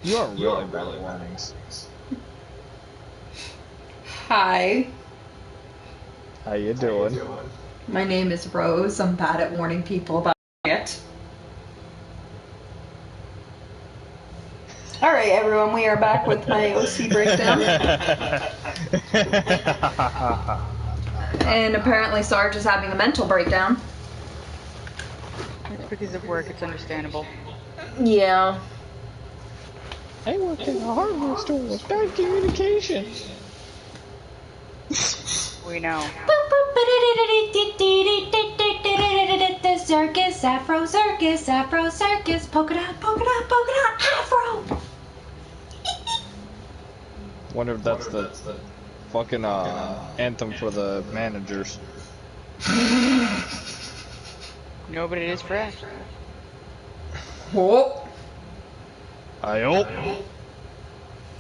You are really bad at warnings. Hi, How you doing? my name is Rose. I'm bad at warning people about it. Alright, everyone, we are back with my OC breakdown. And apparently Sarge is having a mental breakdown. It's because of work, it's understandable. Yeah. I work in a hardware store with bad communication. We know. Circus, afro, circus, afro, circus, polka dot, polka dot, polka dot, afro. Wonder if that's the fucking anthem for the managers. No, but it is fresh. Oh. I hope.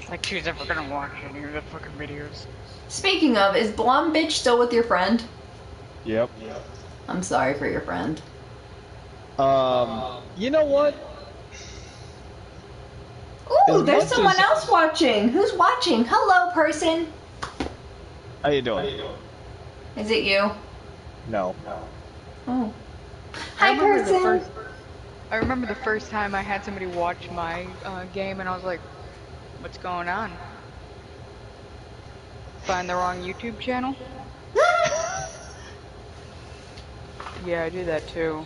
Like, who's ever gonna watch any of the fucking videos? Speaking of, is Blonde Bitch still with your friend? Yep. I'm sorry for your friend. You know what? Ooh, As there's much someone as- else watching. Who's watching? Hello, person. How you doing? Is it you? No. Oh. Hi, person. I remember the first time I had somebody watch my game, and I was like, "What's going on? Find the wrong YouTube channel?" Yeah, I do that too.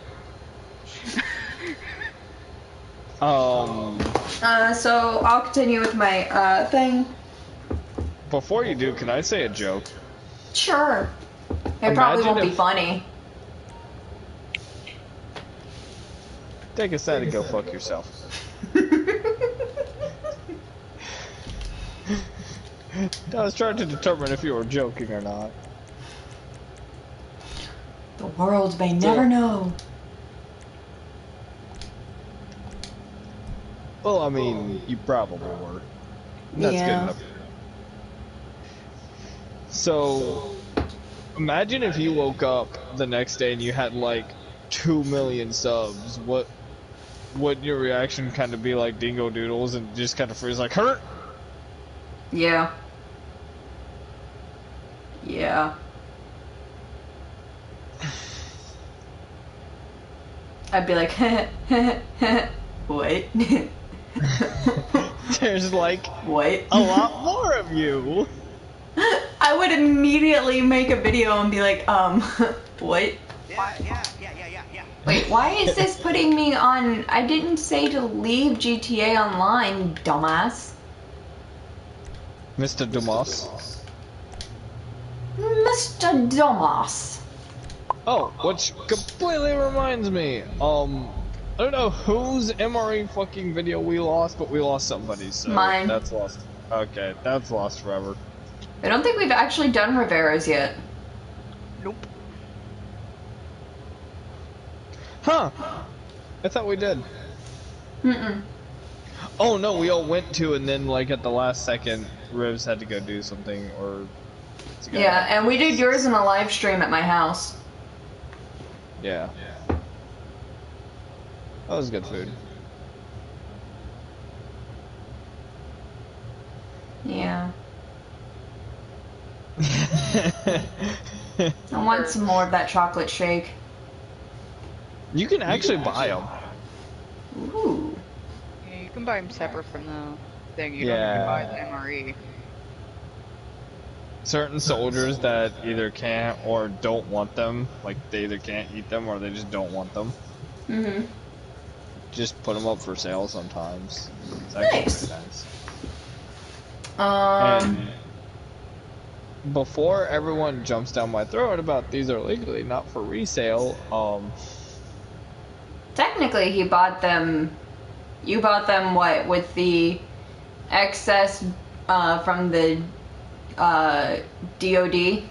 So I'll continue with my thing. Before you do, can I say a joke? Sure. It probably won't be if- funny. Take a side and go fuck yourself. I was trying to determine if you were joking or not. The world may never know. Well, I mean, you probably were. That's good enough. So, imagine if you woke up the next day and you had like 2 million subs. What would your reaction kind of be like, Dingo Doodles, and just kind of freeze like, hurt? Yeah. Yeah. I'd be like, what? There's like What? a lot more of you. I would immediately make a video and be like, what? Yeah. Wait, why is this putting me on? I didn't say to leave GTA Online, dumbass. Mr. Dumas. Mr. Dumbass. Oh, which completely reminds me, I don't know whose MRE fucking video we lost, but we lost somebody's, so Mine. that's lost. Okay, that's lost forever. I don't think we've actually done Revera's yet. Nope. Huh. I thought we did. Mm-mm. Oh no, we all went to, and then like at the last second, Rivs had to go do something, or... Yeah, and we did yours in a live stream at my house. Yeah. That was good food. Yeah. I want some more of that chocolate shake. You can actually buy them. Ooh. Yeah, you can buy them separate from the thing. You Yeah. don't even buy the MRE. Certain soldiers that either can't or don't want them, like they either can't eat them or they just don't want them, Mm-hmm. just put them up for sale sometimes. It's actually Nice. pretty nice. Um, And before everyone jumps down my throat about these are legally not for resale, technically he bought them, you bought them what, with the excess, from the, DOD?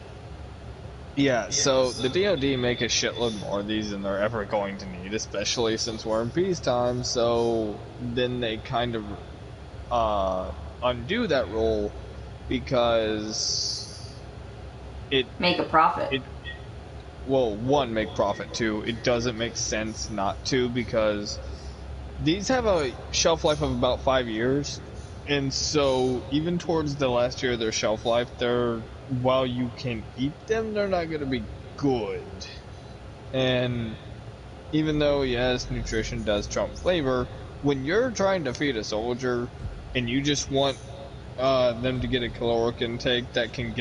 yeah, so the DoD make a shitload more of these than they're ever going to need, especially since we're in peacetime, so then they kind of undo that rule because it Make a profit. well, one, make profit, two, it doesn't make sense not to, because these have a shelf life of about 5 years, and so even towards the last year of their shelf life, they're while you can eat them, they're not going to be good. And even though yes, nutrition does trump flavor, when you're trying to feed a soldier and you just want them to get a caloric intake that can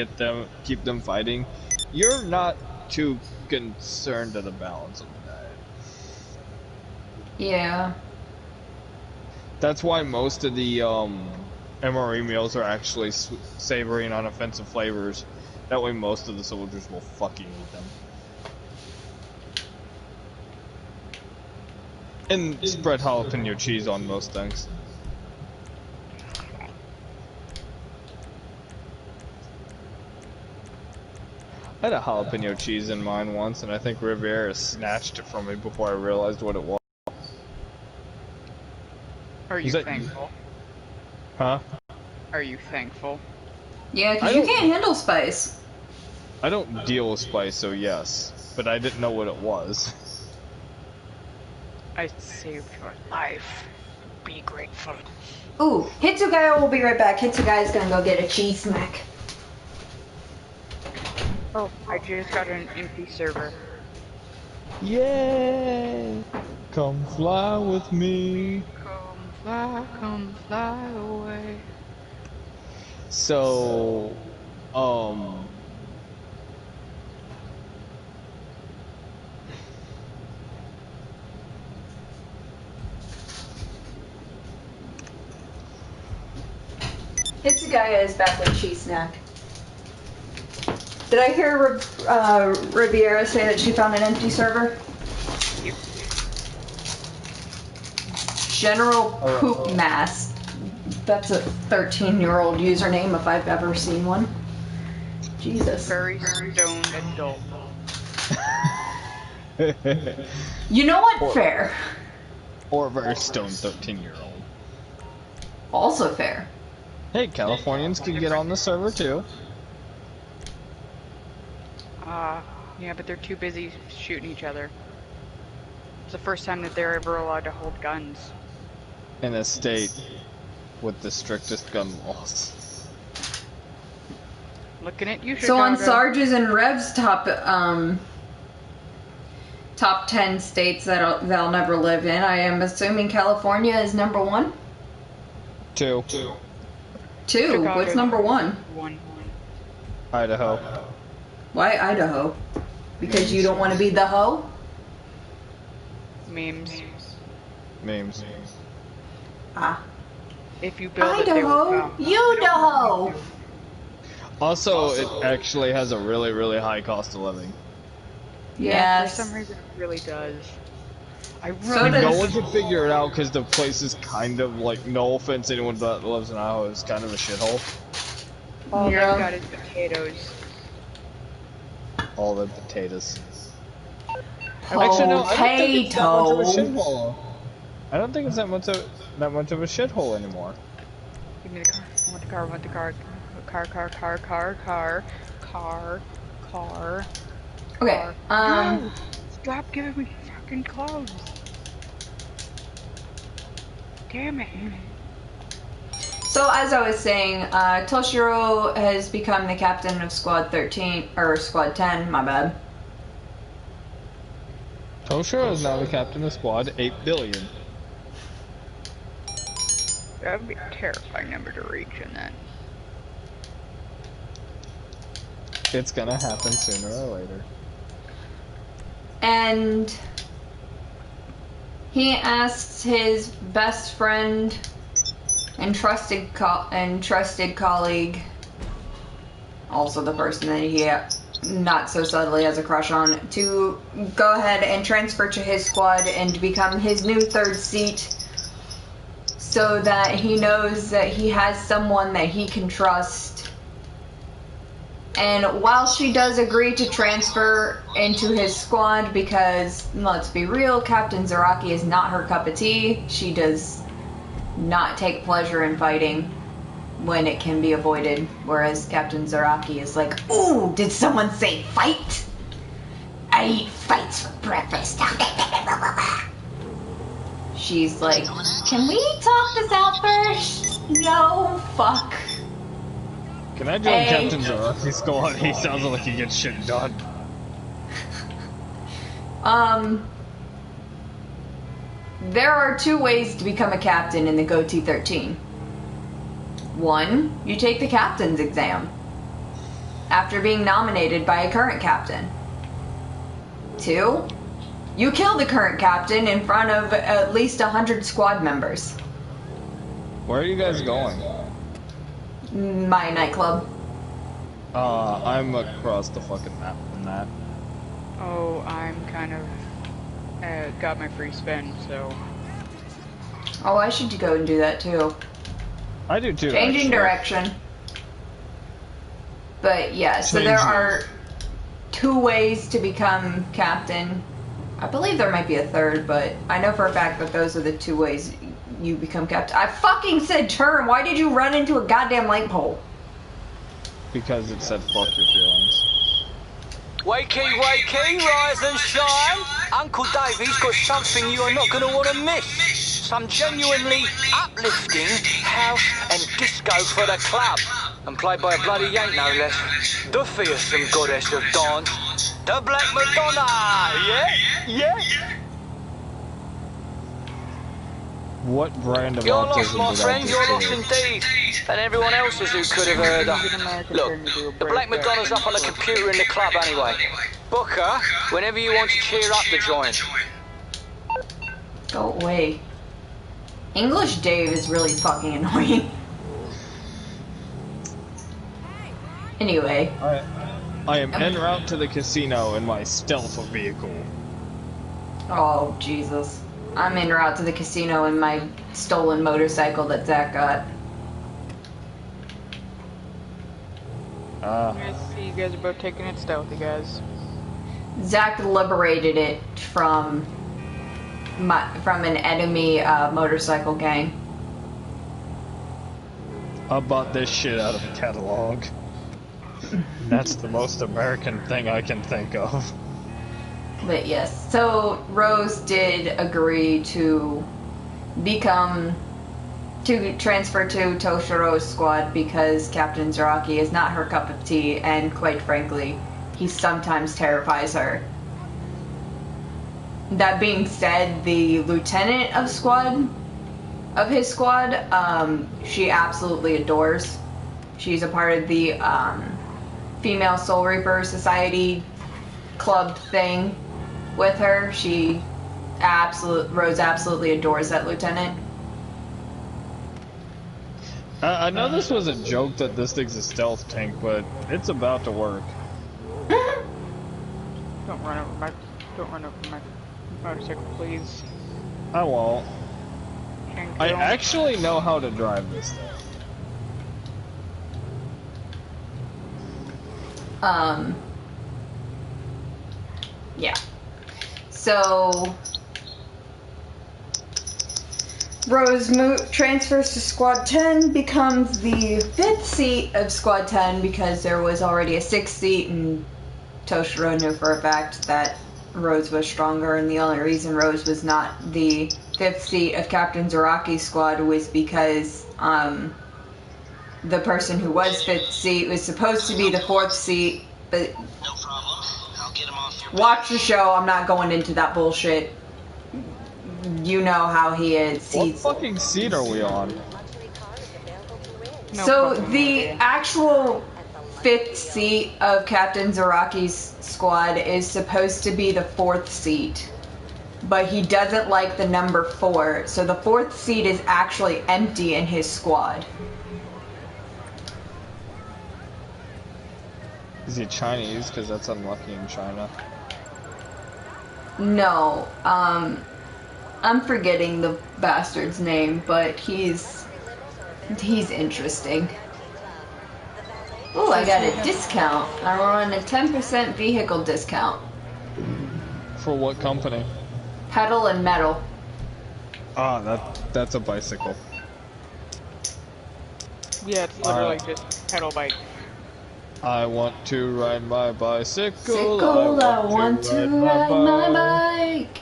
keep them fighting, you're not too concerned of the balance of the diet. Yeah. That's why most of the MRE meals are actually savory and unoffensive flavors. That way, most of the soldiers will fucking eat them. And spread jalapeno cheese on most things. I had a jalapeno cheese in mine once, and I think Revera snatched it from me before I realized what it was. Are you Is that thankful? Huh? Are you thankful? Yeah, because you can't handle spice. I don't deal with spice, so yes. But I didn't know what it was. I saved your life. Be grateful. Ooh, Hitsugaya will be right back. Hitsugaya is gonna go get a cheese smack. Oh, I just got an empty server. Yay! Come fly with me. Come fly away. So, Hitsugaya is back with cheese snack. Did I hear Riviera say that she found an empty server? Yep. General Poop Mass. That's a 13-year-old username if I've ever seen one. Jesus. Very stoned adult. You know what? Fair. Or a very stoned 13-year-old. Also fair. Hey, Californians can get on the server too. Yeah, but they're too busy shooting each other. It's the first time that they're ever allowed to hold guns. In a state with the strictest gun laws. Looking at you, So Chicago. on Sarge's and Rev's top 10 states that they'll never live in, I am assuming California is number 1? 2. 2. Chicago. What's number 1? 1. Idaho. Why Idaho? Because you don't want to be the hoe? Memes. Memes. Ah. If you build it, they will Idaho! come. Idaho! Also, it actually has a really, really high cost of living. Yeah, Yes. for some reason it really does. I So really No does- one can figure it out because the place is kind of like, no offense to anyone that lives in Idaho, is kind of a shithole. all Yeah. they've got is potatoes. All the potatoes. Potato. Actually, no, I don't think it's that much of a shithole. I don't think it's that much of a shithole anymore. Give me the car. I want the car. I want the car. Car. Okay, No! Stop giving me fucking clothes. Damn it. So as I was saying, Toshiro has become the captain of Squad 13, or Squad 10, my bad. Toshiro is now the captain of Squad 8 billion. That would be a terrifying number to reach in that. It's gonna happen sooner or later. And he asks his best friend and trusted colleague, also the person that he not so subtly has a crush on, to go ahead and transfer to his squad and become his new third seat, so that he knows that he has someone that he can trust. And while she does agree to transfer into his squad, because let's be real, Captain Zaraki is not her cup of tea. She does not take pleasure in fighting when it can be avoided, whereas Captain Zaraki is like, ooh, did someone say fight? I eat fights for breakfast. she's like, can we talk this out first? No, fuck. Can I join Captain Zaraki's squad? He sounds like he gets shit done. There are two ways to become a captain in the GOT 13. One, you take the captain's exam after being nominated by a current captain. Two, you kill the current captain in front of at least 100 squad members. Where are you guys going? My nightclub. I'm across the fucking map from that. Oh, I'm kind of got my free spin, so. Oh, I should go and do that too. I do too. Changing actually. direction. But yeah, so there Changing. are two ways to become captain. I believe there might be a third, but I know for a fact that those are the two ways you become captain. I fucking said turn. Why did you run into a goddamn light pole? Because it said fuck your feelings. Wakey, wakey, rise and shine. Uncle Davey's got something you are not going to want to miss. Some genuinely uplifting house and disco for the club. And played by a bloody Yank, no less. The fearsome goddess of dance. The Black Madonna, yeah? Yeah? What brand of You're lost, autism my did I friend, just you're lost hear? indeed. And everyone else's who could have heard her. Look, the Black Madonna's up on the computer in the club anyway. Book her whenever you want to cheer up the joint. Go away. English Dave is really fucking annoying. Anyway. I am en route to the casino in my stealth vehicle. Oh, Jesus. I'm en route to the casino in my stolen motorcycle that Zach got. I see you guys are both taking it stealthy, guys. Zach liberated it from an enemy motorcycle gang. I bought this shit out of a catalog. That's the most American thing I can think of. But yes, so Rose did agree to transfer to Toshiro's squad because Captain Zaraki is not her cup of tea, and quite frankly, he sometimes terrifies her. That being said, the lieutenant of his squad, she absolutely adores. She's a part of the Female Soul Reaper Society club thing with her. Rose absolutely adores that lieutenant. I know this was a joke that this thing's a stealth tank, but it's about to work. Don't run over my motorcycle, please. I won't. Can't I go. actually know how to drive this thing. Yeah. So Rose transfers to Squad 10, becomes the 5th seat of Squad 10 because there was already a 6th seat, and Toshiro knew for a fact that Rose was stronger, and the only reason Rose was not the 5th seat of Captain Zaraki's squad was because the person who was 5th seat was supposed to be the 4th seat, but No problem. I'll get him off your watch the show, I'm not going into that bullshit. You know how he is. What fucking seat are we on? No So fucking the idea. actual 5th seat of Captain Zaraki's squad is supposed to be the 4th seat, but he doesn't like the number 4, so the 4th seat is actually empty in his squad. Is he Chinese? Because that's unlucky in China. No, I'm forgetting the bastard's name, but he's interesting. Ooh, I got a discount. I'm on a 10% vehicle discount. For what company? Pedal and metal. Ah, that's a bicycle. Yeah, it's literally just pedal bike. I want to ride my bicycle. Sickle, I want to ride my bike.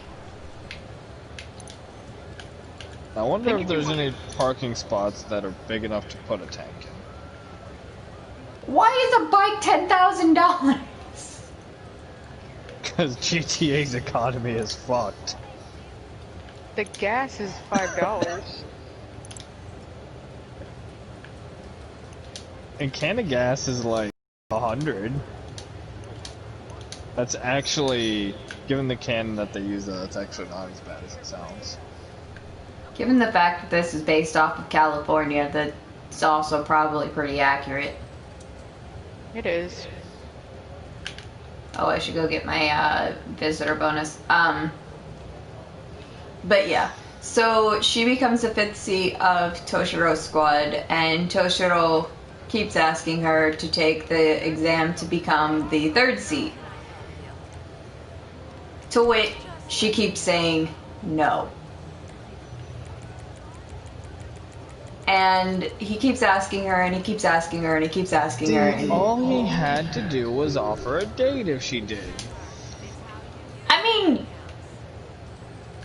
I wonder think if if you there's want- any parking spots that are big enough to put a tank in. Why is a bike $10,000? Because GTA's economy is fucked. The gas is $5. And can of gas is like 100. That's actually, given the can that they use, that's actually not as bad as it sounds. Given the fact that this is based off of California, that's also probably pretty accurate. It is. Oh, I should go get my visitor bonus. But yeah, so she becomes the 5th seat of Toshiro's squad, and Toshiro keeps asking her to take the exam to become the 3rd seat. To which she keeps saying no. And he keeps asking her, and he keeps asking her, and he keeps asking her. And All he had to do was offer a date if she did. I mean,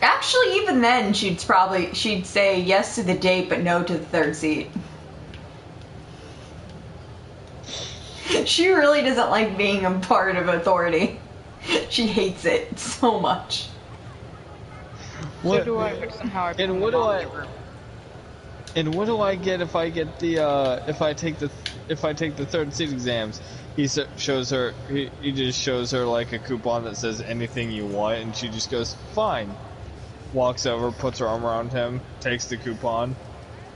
actually, even then, she'd say yes to the date, but no to the 3rd seat. She really doesn't like being a part of authority. She hates it so much. So do I, but somehow I become And the what do mom I? giver. And what do I get if I get the if I take the 3rd seat exams? He shows her. He just shows her like a coupon that says anything you want, and she just goes fine. Walks over, puts her arm around him, takes the coupon.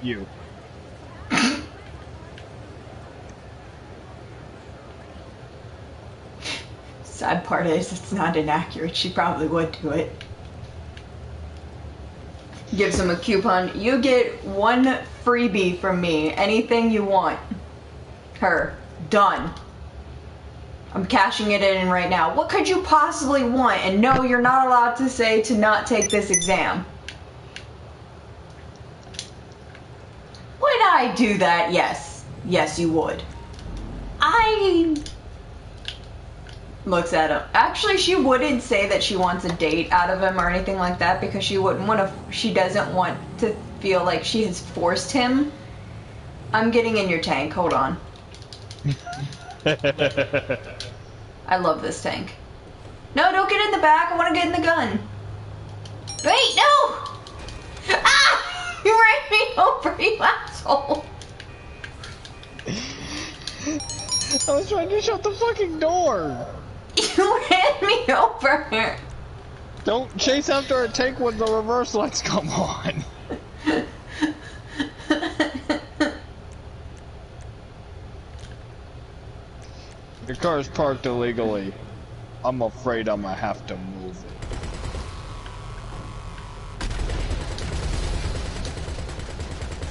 You. Sad part is, it's not inaccurate. She probably would do it. Gives him a coupon. You get 1 freebie from me. Anything you want. Her. Done. I'm cashing it in right now. What could you possibly want? And no, you're not allowed to say to not take this exam. Would I do that? Yes. Yes, you would. Looks at him. Actually, she wouldn't say that she wants a date out of him or anything like that because she wouldn't want to. She doesn't want to feel like she has forced him. I'm getting in your tank. Hold on. I love this tank. No, don't get in the back. I want to get in the gun. Wait, no! Ah! You ran me over, you asshole. I was trying to shut the fucking door. You ran me over. Don't chase after a tank when the reverse lights come on. Your car's parked illegally. I'm afraid I'm gonna have to move it.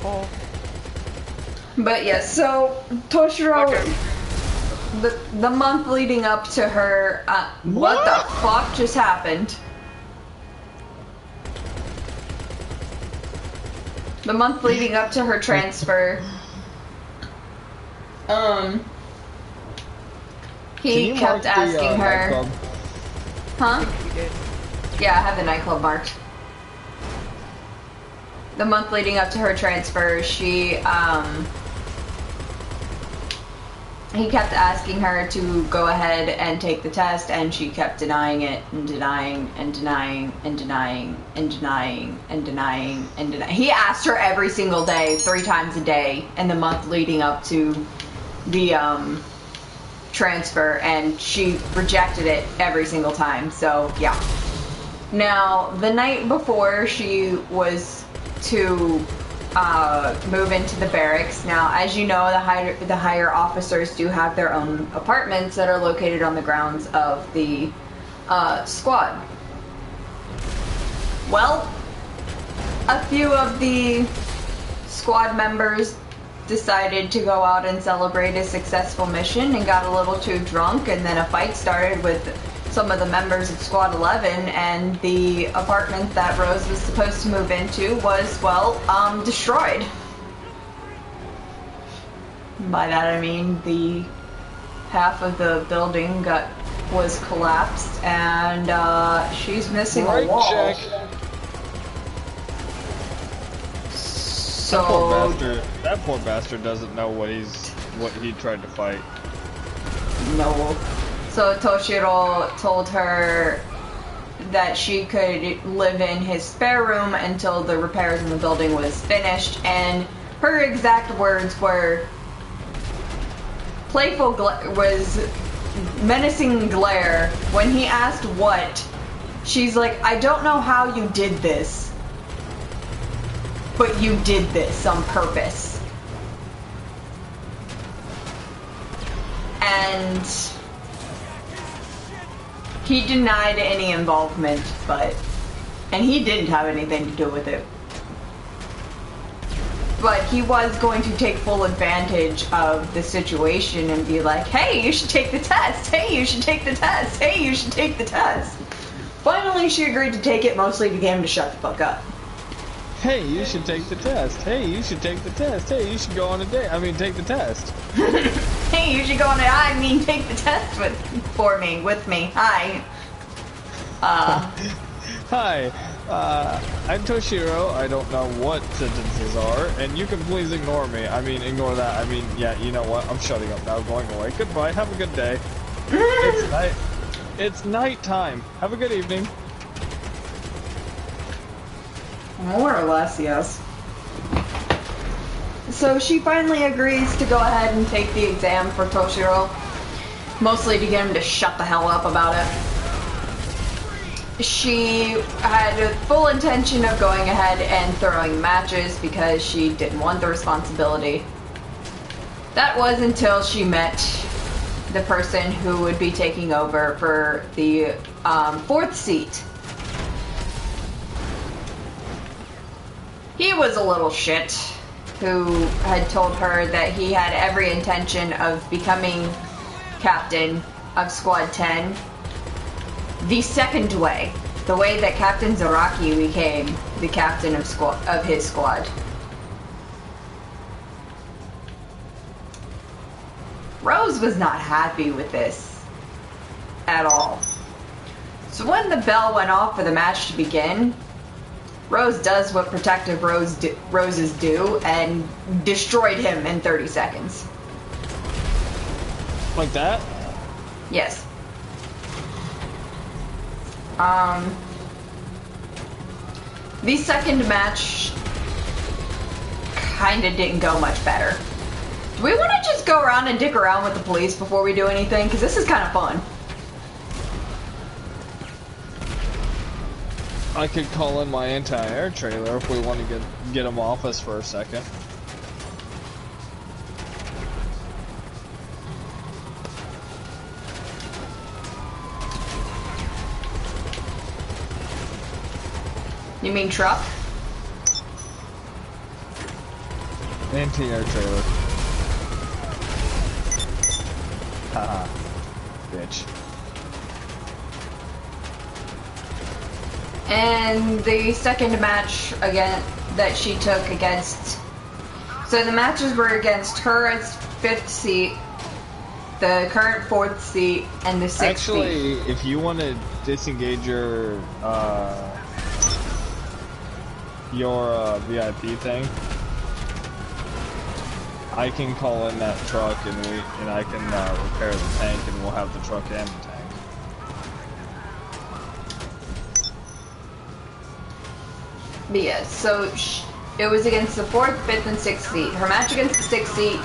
Oh. But yeah, so Toshiro, Okay. the month leading up to her, what the fuck just happened? The month leading up to her transfer, he kept asking her, nightclub? huh? You did. Yeah, I have the nightclub marked. The month leading up to her transfer, he kept asking her to go ahead and take the test, and she kept denying it, and denying, and denying, and denying, and denying, and denying, and denying. He asked her every single day, 3 times a day, in the month leading up to the, transfer, and she rejected it every single time, so, yeah. Now, the night before she was to move into the barracks. Now, as you know, the higher officers do have their own apartments that are located on the grounds of the squad. Well, a few of the squad members decided to go out and celebrate a successful mission and got a little too drunk, and then a fight started with some of the members of Squad 11, and the apartment that Rose was supposed to move into was, well, destroyed. By that I mean the half of the building was collapsed, and she's missing a wall. Check. So That poor bastard doesn't know what he tried to fight. no. So Toshiro told her that she could live in his spare room until the repairs in the building was finished, and her exact words were was menacing glare. When he asked what, she's like, I don't know how you did this, but you did this on purpose. And he denied any involvement, and he didn't have anything to do with it. But he was going to take full advantage of the situation and be like, hey, you should take the test. Hey, you should take the test. Hey, you should take the test. Finally, she agreed to take it, mostly to get him to shut the fuck up. Hey, you should take the test. Hey, you should take the test. Hey, you should go on a date. I mean, take the test. Hey, you should go on a, take the test with me. Hi. Hi, I'm Toshiro. I don't know what sentences are, and you can please ignore me. I mean, ignore that. I mean, yeah, you know what? I'm shutting up now, going away. Goodbye, have a good day. It's night time. Have a good evening. More or less, yes. So she finally agrees to go ahead and take the exam for Toshiro, mostly to get him to shut the hell up about it. She had a full intention of going ahead and throwing matches because she didn't want the responsibility. That was until she met the person who would be taking over for the 4th seat. He was a little shit who had told her that he had every intention of becoming captain of Squad 10 the second way, the way that Captain Zaraki became the captain of his squad. Rose was not happy with this at all. So when the bell went off for the match to begin, Rose does what protective roses do and destroyed him in 30 seconds. Like that? Yes. The second match kinda didn't go much better. Do we want to just go around and dick around with the police before we do anything? Because this is kind of fun. I could call in my anti-air trailer if we want to get him off us for a second. You mean truck? Anti-air trailer. Haha. Bitch. And the second match again that she took against, so the matches were against her as 5th seat, the current 4th seat, and the 6th seat. Actually, if you want to disengage your VIP thing, I can call in that truck and I can repair the tank, and we'll have the truck and the tank. But yeah, so it was against the 4th, 5th, and 6th seat. Her match against the 6th seat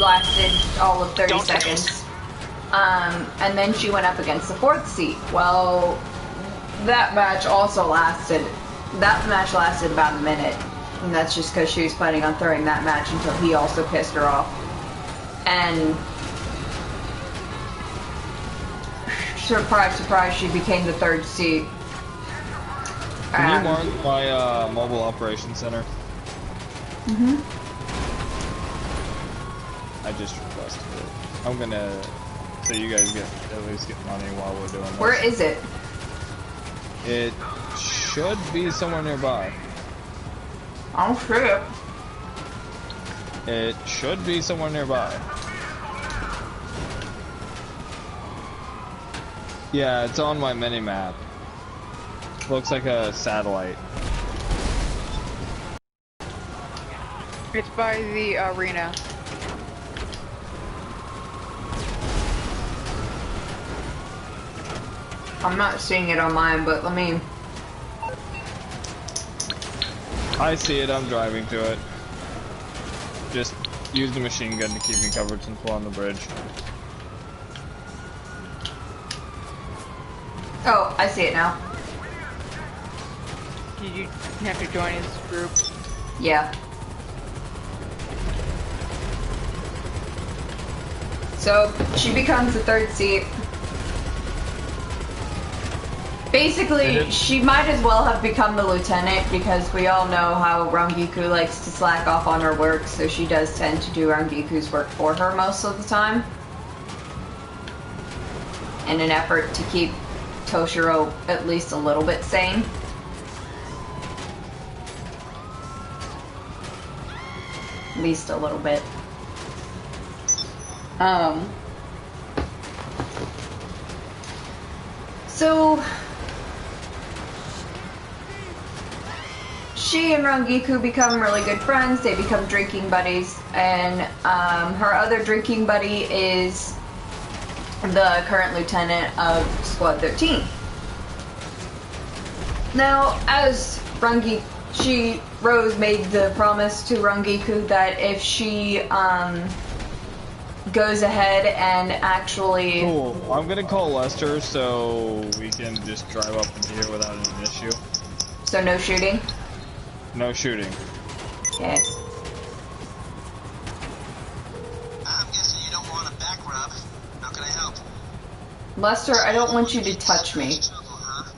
lasted all of 30 seconds. And then she went up against the 4th seat. Well, that match lasted about a minute. And that's just because she was planning on throwing that match until he also pissed her off. And surprise, surprise, she became the 3rd seat. Can you mark my mobile operations center? Mm-hmm. I just requested it. I'm gonna, so you guys at least get money while we're doing this. Where is it? It should be somewhere nearby. I don't see it. It should be somewhere nearby. Yeah, it's on my mini-map. Looks like a satellite. It's by the arena. I'm not seeing it on mine, but let me... I see it, I'm driving to it. Just use the machine gun to keep me covered since we're on the bridge. Oh, I see it now. Did you have to join his group? Yeah. So, she becomes the third seat. Basically, she might as well have become the lieutenant because we all know how Rangiku likes to slack off on her work, so she does tend to do Rangiku's work for her most of the time. In an effort to keep Toshiro at least a little bit sane. At least a little bit. So she and Rangiku become really good friends. They become drinking buddies, and her other drinking buddy is the current lieutenant of Squad 13. Now, as Rose made the promise to Rangiku that if she goes ahead and actually... Cool. I'm gonna call Lester so we can just drive up into here without an issue. So no shooting? No shooting. Okay. I'm guessing you don't want a back rub. How can I help? Lester, I don't want you to touch me. Trouble, huh?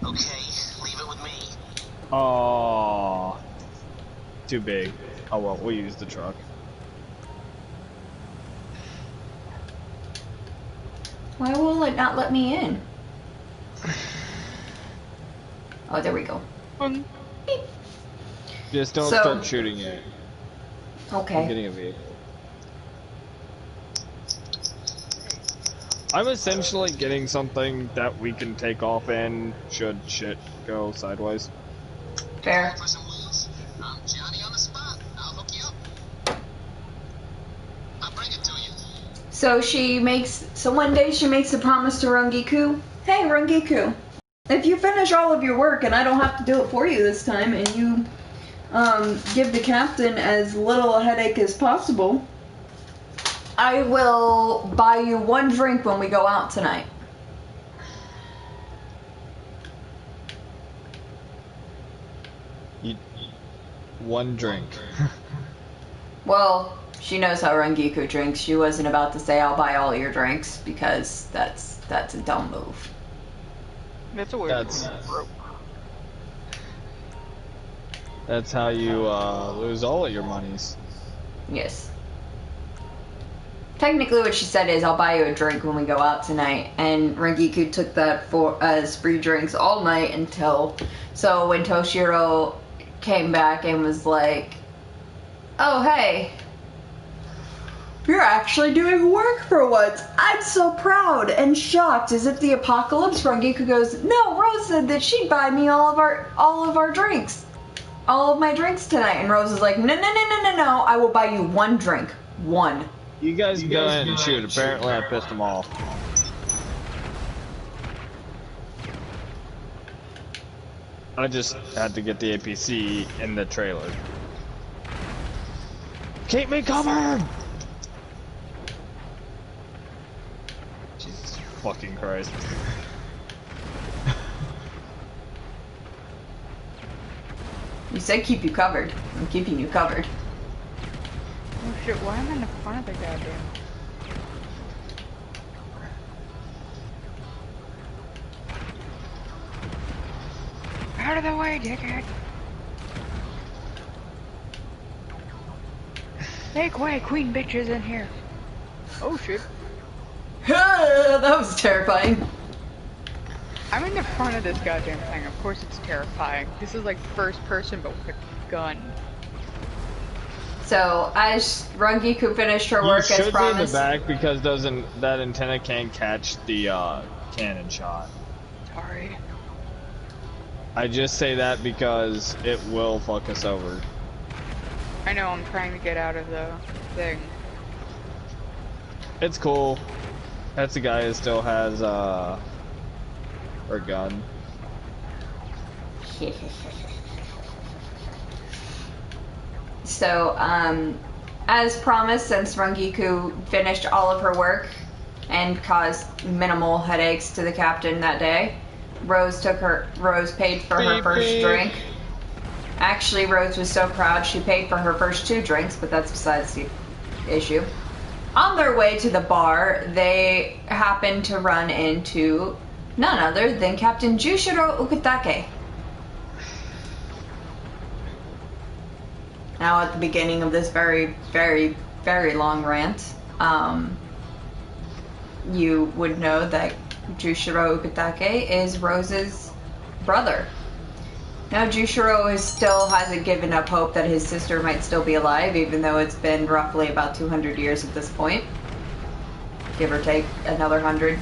Okay, leave it with me. Aww. Too big. Oh well, we'll use the truck. Why will it not let me in? Oh, there we go. Beep. Just don't So- start shooting it. I'm Okay. getting a vehicle. I'm essentially getting something that we can take off in should shit go sideways. Fair. For some wheels? I'm Johnny on the spot. I'll hook you up. I'll bring it to you. So one day she makes a promise to Rangiku. Hey, Rangiku, if you finish all of your work and I don't have to do it for you this time, and you give the captain as little a headache as possible, I will buy you one drink when we go out tonight. One drink. Well, she knows how Rangiku drinks. She wasn't about to say I'll buy all your drinks because that's a dumb move. That's a weird That's- rope. That's how you lose all of your monies. Yes. Technically what she said is I'll buy you a drink when we go out tonight, and Rangiku took that as free drinks all night until... So when Toshiro came back and was like, oh hey, you're actually doing work for once. I'm so proud and shocked, as if the apocalypse. Rangiku goes, no, Rose said that she'd buy me all of our drinks. All of my drinks tonight. And Rose is like, no, I will buy you one drink. One. You guys go ahead and shoot. Apparently I pissed them off. I just had to get the APC in the trailer. Keep me covered! Jesus fucking Christ. You said keep you covered. I'm keeping you covered. Oh shit, why am I in the front of the goddamn... Out of the way, dickhead! Make way, queen bitches in here! Oh shit. That was terrifying. I'm in the front of this goddamn thing, of course it's terrifying. This is like first person but with a gun. So, as Rangiku finished her You work should as be in the promised... back because that antenna can't catch the cannon shot. Sorry. I just say that because it will fuck us over. I know, I'm trying to get out of the thing. It's cool. That's the guy who still has her gun. So, as promised, since Rangiku finished all of her work and caused minimal headaches to the captain that day, Rose paid for her first drink. Actually, Rose was so proud she paid for her first 2 drinks, but that's besides the issue. On their way to the bar, they happened to run into none other than Captain Jushiro Ukitake. Now, at the beginning of this very, very, very long rant, you would know that Jushiro Ukitake is Rose's brother. Now, Jushiro still hasn't given up hope that his sister might still be alive, even though it's been roughly about 200 years at this point. Give or take another 100.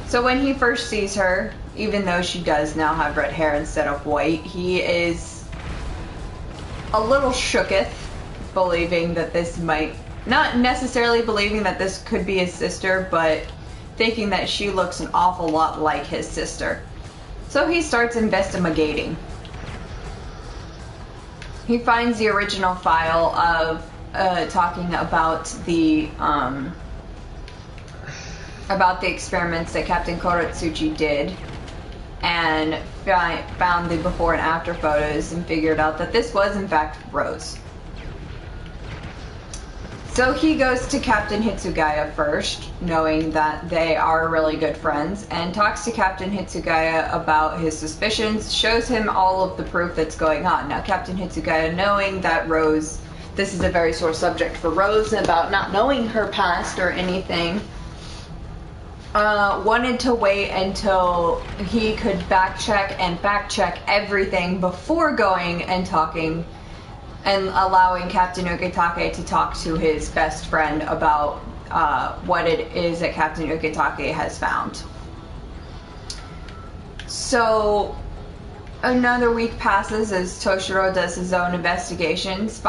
So when he first sees her, even though she does now have red hair instead of white, he is a little shooketh, believing that this might, not necessarily believing that this could be his sister, but thinking that she looks an awful lot like his sister. So he starts investigating. He finds the original file of talking about the experiments that Captain Koretsuchi did, and found the before and after photos and figured out that this was in fact Rose. So he goes to Captain Hitsugaya first, knowing that they are really good friends, and talks to Captain Hitsugaya about his suspicions, shows him all of the proof that's going on. Now, Captain Hitsugaya, knowing that Rose, this is a very sore subject for Rose, about not knowing her past or anything, wanted to wait until he could back check everything before going and talking and allowing Captain Ukitake to talk to his best friend about what it is that Captain Ukitake has found. So another week passes as Toshiro does his own investigations,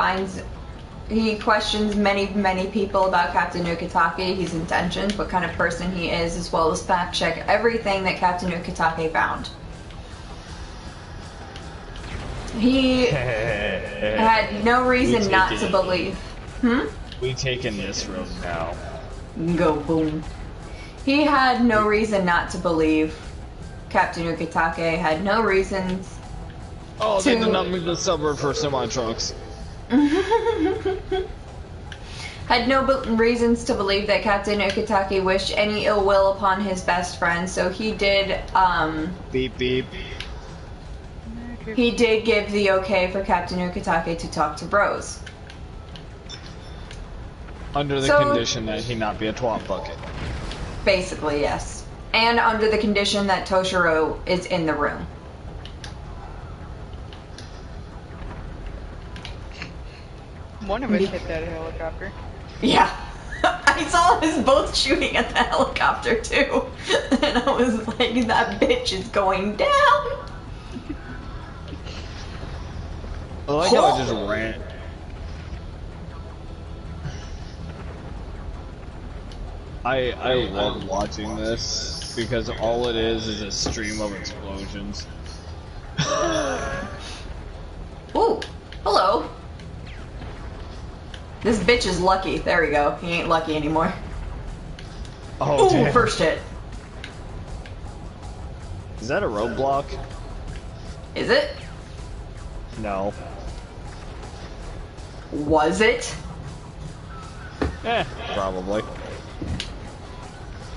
he questions many people about Captain Ukitake, his intentions, what kind of person he is, as well as fact check everything that Captain Ukitake found. He had no reason not to believe. We taking this road now. Go boom. He had no reason not to believe. Captain Ukitake had no reasons. Oh, they did not move the suburb for semi-trucks. Had no reasons to believe that Captain Ukitake wished any ill will upon his best friend, so he did, Beep beep. he did give the okay for Captain Ukitake to talk to Rose. Under the condition that he not be a twat bucket. Basically, yes. And under the condition that Toshiro is in the room. One of us hit that helicopter. Yeah. I saw us both shooting at the helicopter too. And I was like, that bitch is going down. I like how I just ran. I love watching this because all it is a stream of explosions. Ooh, hello. This bitch is lucky. There we go. He ain't lucky anymore. Oh, ooh, damn. First hit. Is that a roadblock? Is it? No. Was it? Probably.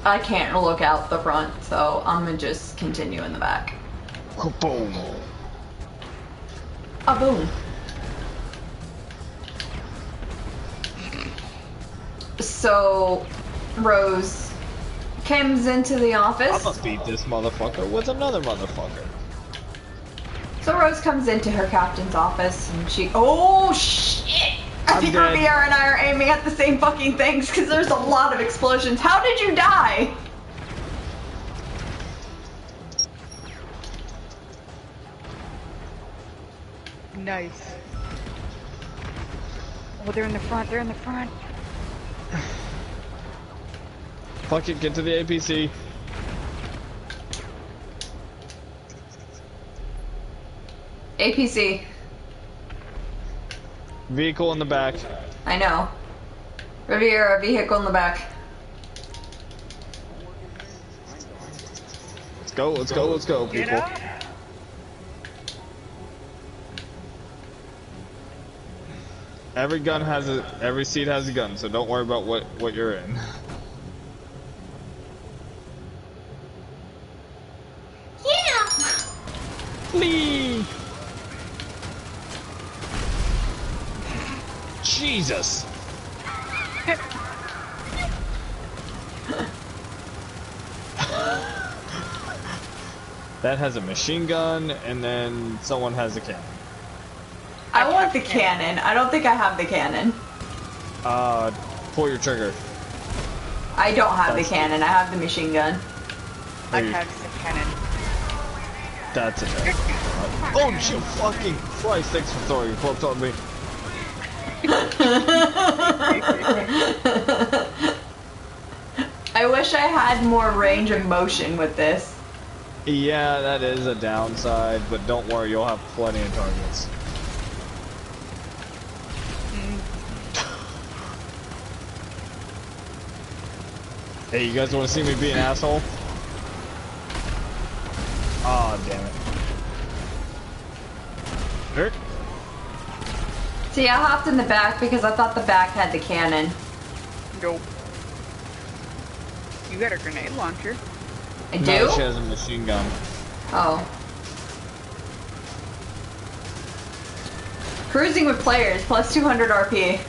I can't look out the front, so I'm gonna just continue in the back. Boom. A boom. So, Rose comes into the office. I'ma beat this motherfucker with another motherfucker. So Rose comes into her captain's office and she, oh shit! I think dead. Revera and I are aiming at the same fucking things because there's a lot of explosions. How did you die? Nice. Oh, they're in the front. They're in the front. Fuck it, get to the APC. APC. Vehicle in the back. I know. Revera, vehicle in the back. Let's go, let's go, let's go, Get people. up. Every gun has every seat has a gun, so don't worry about what you're in. Yeah! Flee! Jesus! That has a machine gun, and then someone has a cannon. I want the cannon. I don't think I have the cannon. Pull your trigger. I don't have the cannon. I have the machine gun. I have the cannon. That's it. Oh, you fucking Christ! Thanks for throwing your corpse on me. I wish I had more range of motion with this. Yeah, that is a downside, but don't worry, you'll have plenty of targets. Hey, you guys want to see me be an asshole? Aw, damn it. Eric? See, I hopped in the back because I thought the back had the cannon. Nope. You got a grenade launcher. I do? No, she has a machine gun. Oh. Cruising with players, plus 200 RP.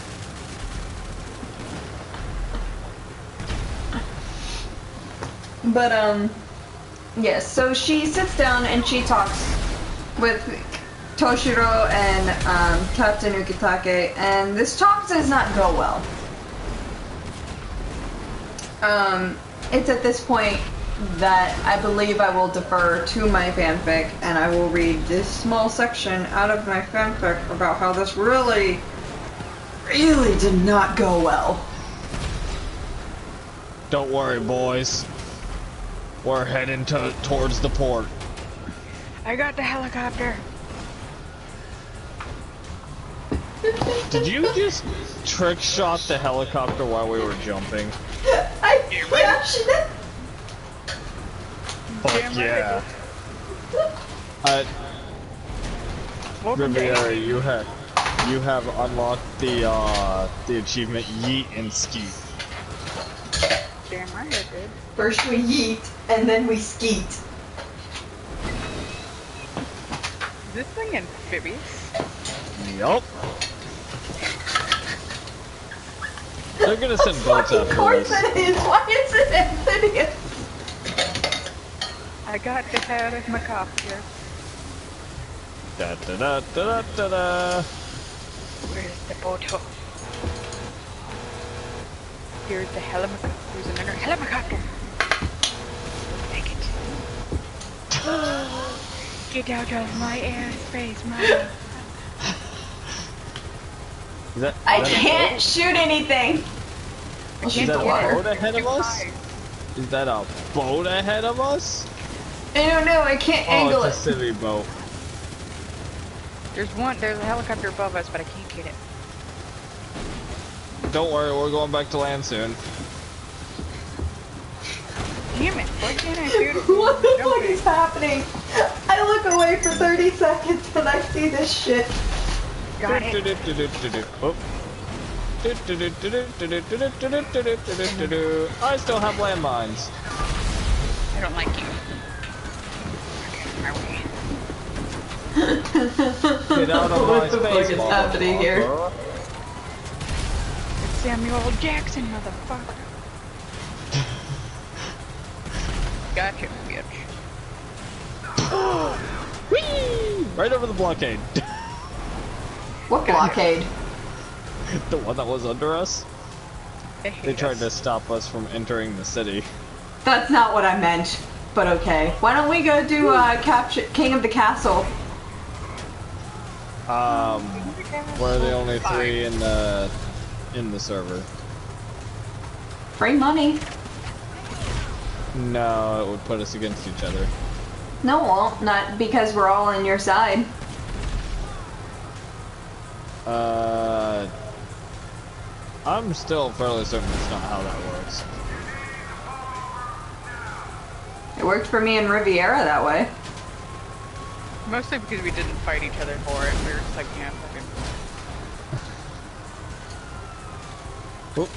But, yes, so she sits down and she talks with Toshiro and, Captain Ukitake, and this talk does not go well. It's at this point that I believe I will defer to my fanfic, and I will read this small section out of my fanfic about how this really did not go well. Don't worry, boys. We're heading towards the port. I got the helicopter. Did you just trick shot the helicopter while we were jumping? I crashed it. Fuck Damn yeah. Welcome to Revera, APC. you have unlocked the achievement Yeet and Skeet. Damn right I did. First we yeet, and then we skeet. Is this thing amphibious? Yup. They're gonna send boats Fucking after course this. it is. Why is it amphibious? I got the helicopter. Da da da da da da. Where's the boat? Here's the helicopter. There's another helicopter. Take it. Get out of my airspace, Mama. I can't shoot anything. I'll Is shoot that the a water. boat ahead of us? Is that a boat ahead of us? I don't know. I can't angle Oh, it. it's a city boat. There's a helicopter above us, but I can't get it. Don't worry, we're going back to land soon. Damn it, why can't I shoot it? What the fuck Jumping. is happening? I look away for 30 seconds and I see this shit. Got it. Oh. I still have landmines. I don't like you. Okay, my way. Get out of my What the space, fuck is happening here? motherfucker. It's Samuel L. Jackson, motherfucker. Gotcha, bitch. Whee! Right over the blockade. What blockade? The one that was under us. They tried to stop us from entering the city. That's not what I meant, but okay. Why don't we go do capture King of the Castle? We're the only three in the server. Free money. No, it would put us against each other. No, it won't. Not because we're all on your side. I'm still fairly certain that's not how that works. It worked for me in Riviera that way. Mostly because we didn't fight each other for it. We were just like, yeah, fucking. Oop.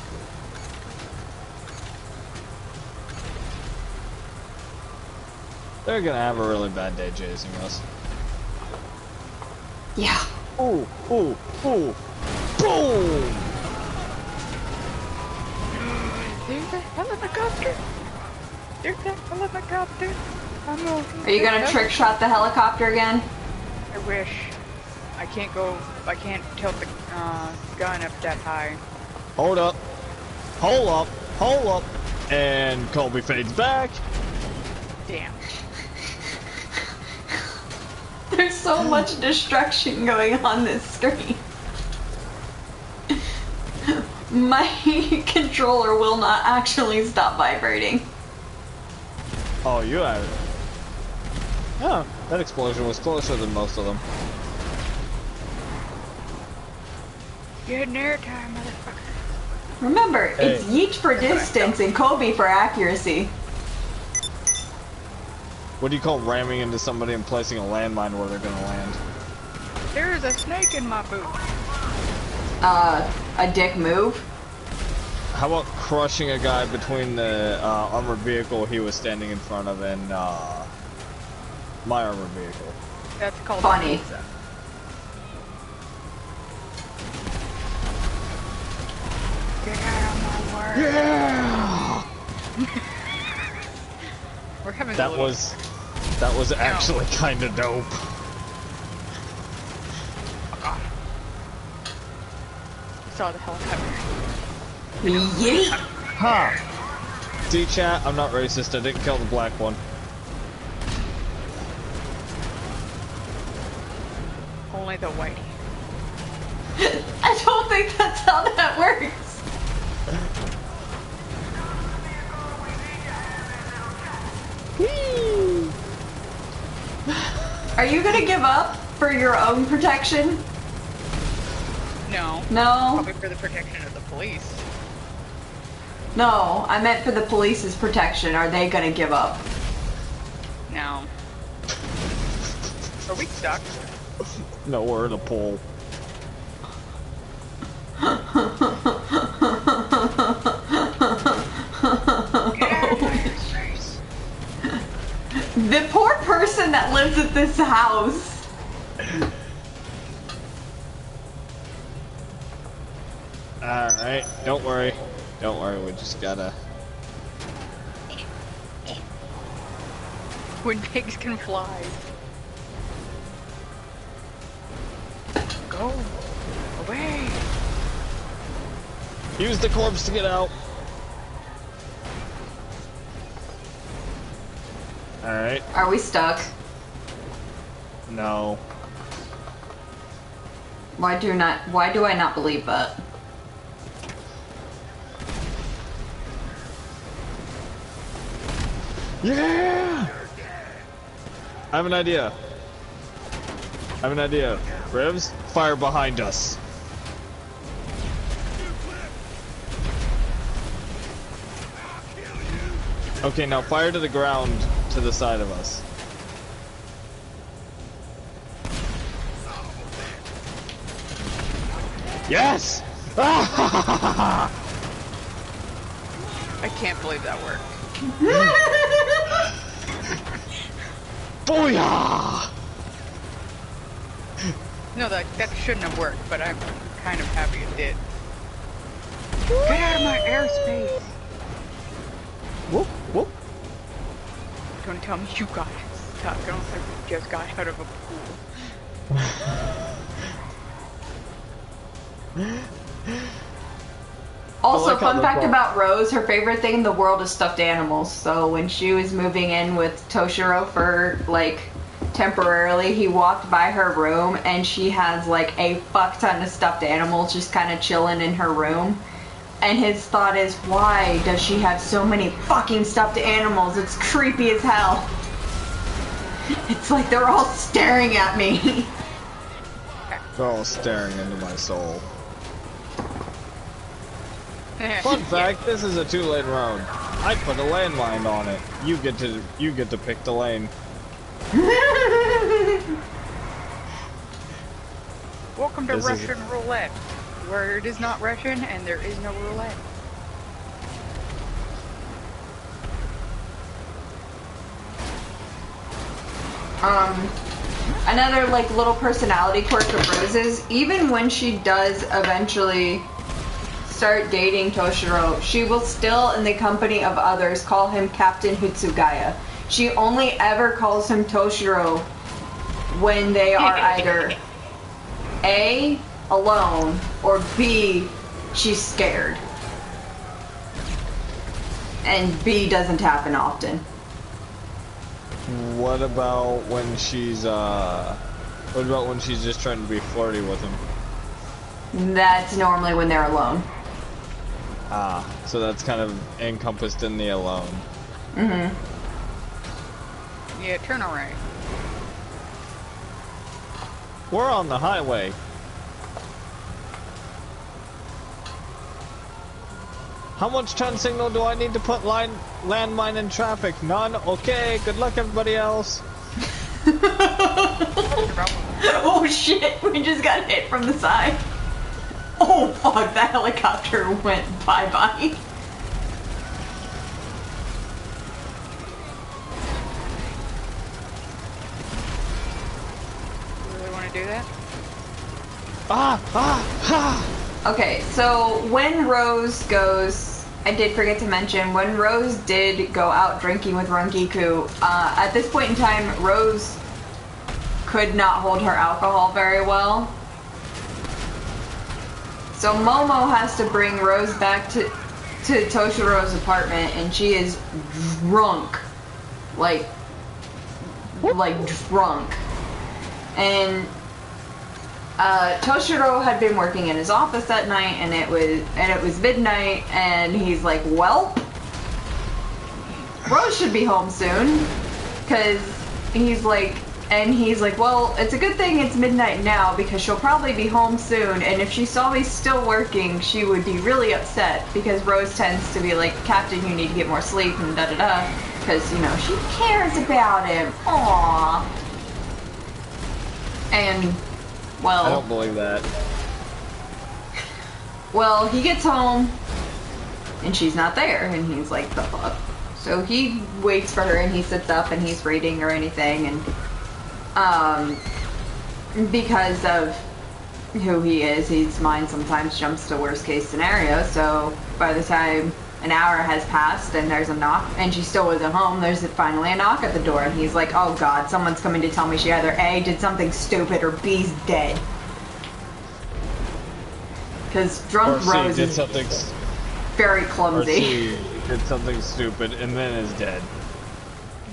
They're gonna have a really bad day chasing us. Yeah. Ooh, ooh, ooh, boom! There's a helicopter! There's a helicopter! Are you gonna trick shot the helicopter again? I wish. I can't tilt the gun up that high. Hold up. Hold up. Hold up. And Colby fades back. Damn. There's so much destruction going on this screen. My controller will not actually stop vibrating. Oh, you have it. Oh, that explosion was closer than most of them. Get in there time, motherfucker. Remember, Hey. it's yeet for distance and Kobe for accuracy. What do you call ramming into somebody and placing a landmine where they're gonna land? There's a snake in my boot. A dick move. How about crushing a guy between the armored vehicle he was standing in front of and my armored vehicle? That's called Funny. pizza. Get out of my way. Yeah! We're having a That little... was actually kind of dope. Saw the helicopter. Yeet. Ha! See, chat, I'm not racist. I didn't kill the black one. Only the whitey. I don't think that's how that works. Are you gonna give up for your own protection? No. No. Probably for the protection of the police. No, I meant for the police's protection. Are they gonna give up? No. Are we stuck? Nowhere to pull. The poor person that lives at this house. Alright, don't worry. Don't worry, we just gotta... When pigs can fly. Go away. Use the corpse to get out. Alright, Are we stuck? no. Why do I not believe that? Yeah! I have an idea. Revs, fire behind us. Okay, now fire to the ground to the side of us. Yes! I can't believe that worked. Booyah! No, that shouldn't have worked, but I'm kind of happy it did. Get out of my airspace! Whoop, whoop. Don't tell me you got stuck. I don't think you just got out of a pool. Also, I like how fun the fact bar- about Rose, her favorite thing in the world is stuffed animals. So when she was moving in with Toshiro for like temporarily, he walked by her room and she has like a fuck ton of stuffed animals just kind of chilling in her room. And his thought is, why does she have so many fucking stuffed animals? It's creepy as hell. It's like they're all staring at me. They're all staring into my soul. Fun fact, this is a 2-lane road. I put a landmine on it. You get to pick the lane. Welcome to This is- Russian roulette, where it is not Russian and there is no roulette. Another like little personality quirk of Rose's, even when she does eventually start dating Toshiro, she will still, in the company of others, call him Captain Hitsugaya. She only ever calls him Toshiro when they are either A, alone, or B, she's scared. And B doesn't happen often. What about when she's just trying to be flirty with him? That's normally when they're alone. Ah, so that's kind of encompassed in the alone. Mm-hmm. Yeah, turn right. We're on the highway. How much turn signal do I need to put landmine in traffic? None? Okay, good luck everybody else. Oh shit, we just got hit from the side. Oh fuck, that helicopter went bye-bye. You really want to do that? Okay, so when Rose goes, I did forget to mention, when Rose did go out drinking with Rangiku, at this point in time, Rose could not hold her alcohol very well. So Momo has to bring Rose back to Toshiro's apartment, and she is drunk. Like drunk. And Toshiro had been working in his office that night, and it was midnight, and he's like, well, Rose should be home soon, because he's like, well, it's a good thing it's midnight now, because she'll probably be home soon, and if she saw me still working, she would be really upset, because Rose tends to be like, Captain, you need to get more sleep, and da-da-da, because, you know, she cares about him. Aww. And, well, I don't believe that. well, he gets home, and she's not there, and he's like, the fuck? So he waits for her, and he sits up, and he's reading or anything, and, because of who he is, his mind sometimes jumps to worst case scenario, so by the time an hour has passed, and there's a knock, and she still wasn't home, there's finally a knock at the door, and he's like, oh god, someone's coming to tell me she either A, did something stupid, or B's dead. Because drunk Rose is very clumsy. Or she did something stupid and then is dead.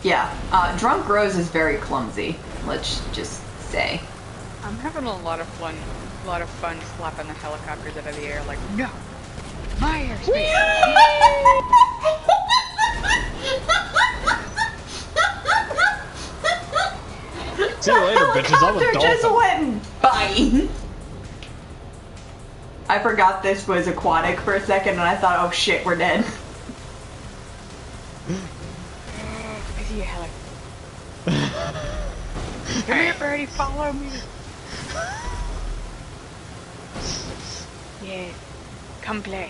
Yeah, drunk Rose is very clumsy, let's just say. I'm having a lot of fun slapping the helicopters out of the air, like, no! My airspace! See you later, bitches. I'm a Helicopter just dolphin. went by. I forgot this was aquatic for a second, and I thought, oh shit, we're dead. I see a heli. Come here, birdie, follow me. Yeah, come play.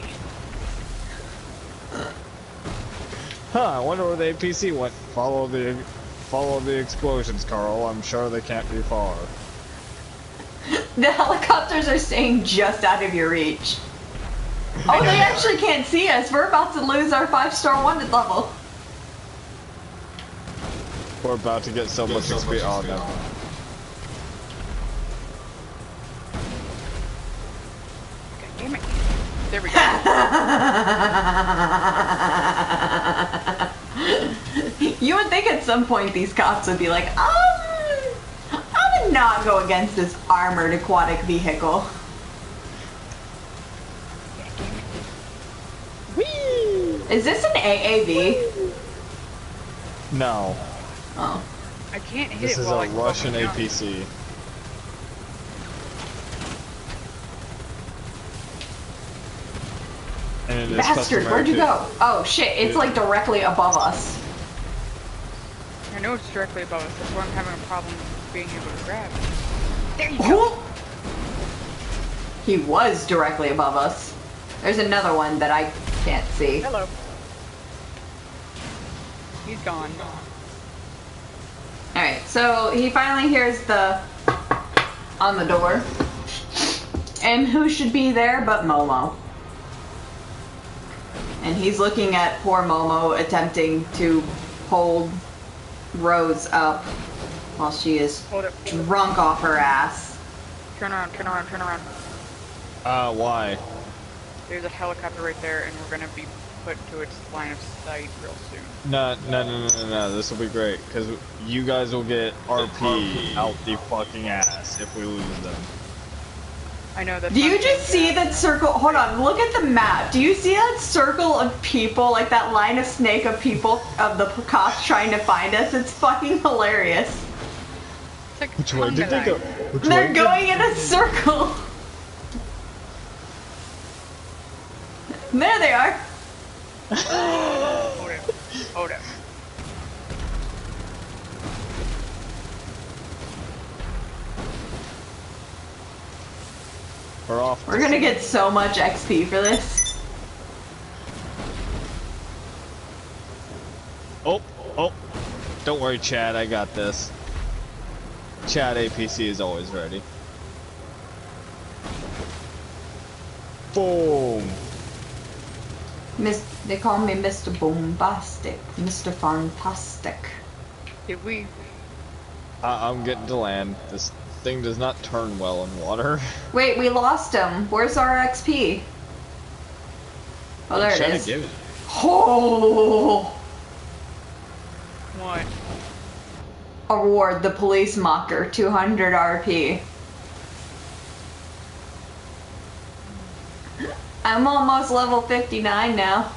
Huh, I wonder where the APC went. Follow the explosions, Carl. I'm sure they can't be far. The helicopters are staying just out of your reach. Oh, they actually can't see us. We're about to lose our 5-star wanted level. We're about to get so much XP. Oh no. God damn it. There we go. You would think at some point these cops would be like, not go against this armored aquatic vehicle. Is this an AAV? No, Oh. I can't hit this it is while a I Russian jump. APC. And it is Bastard, customary where'd you to- go? Oh shit, it's like directly above us. I know it's directly above us. That's why I'm having a problem being able to grab. There you go. Whoop. He was directly above us. There's another one that I can't see. Hello. He's gone. Alright, so he finally hears the on the door. And who should be there but Momo? And he's looking at poor Momo attempting to hold Rose up while she is Hold it. drunk off her ass. Turn around, turn around, turn around. Why? There's a helicopter right there, and we're gonna be put to its line of sight real soon. No. This will be great because you guys will get RP out the fucking ass if we lose them. I know that. Do you just see that circle? Hold on, look at the map. Do you see that circle of people, like that line of snake of people, of the cops trying to find us? It's fucking hilarious. It's like Which way did they conga go? line. Which They're way going in a circle. There they are. Hold it. Hold it. We're off. We're gonna get so much XP for this. Oh. Don't worry, Chad. I got this. Chad APC is always ready. Boom. They call me Mr. Bombastic, Mr. Fantastic. Did we? I'm getting to land. This thing does not turn well in water. Wait, we lost him. Where's our XP? Oh, there it Try is. to give it. Oh! What? Award the police mocker 200 RP. I'm almost level 59 now.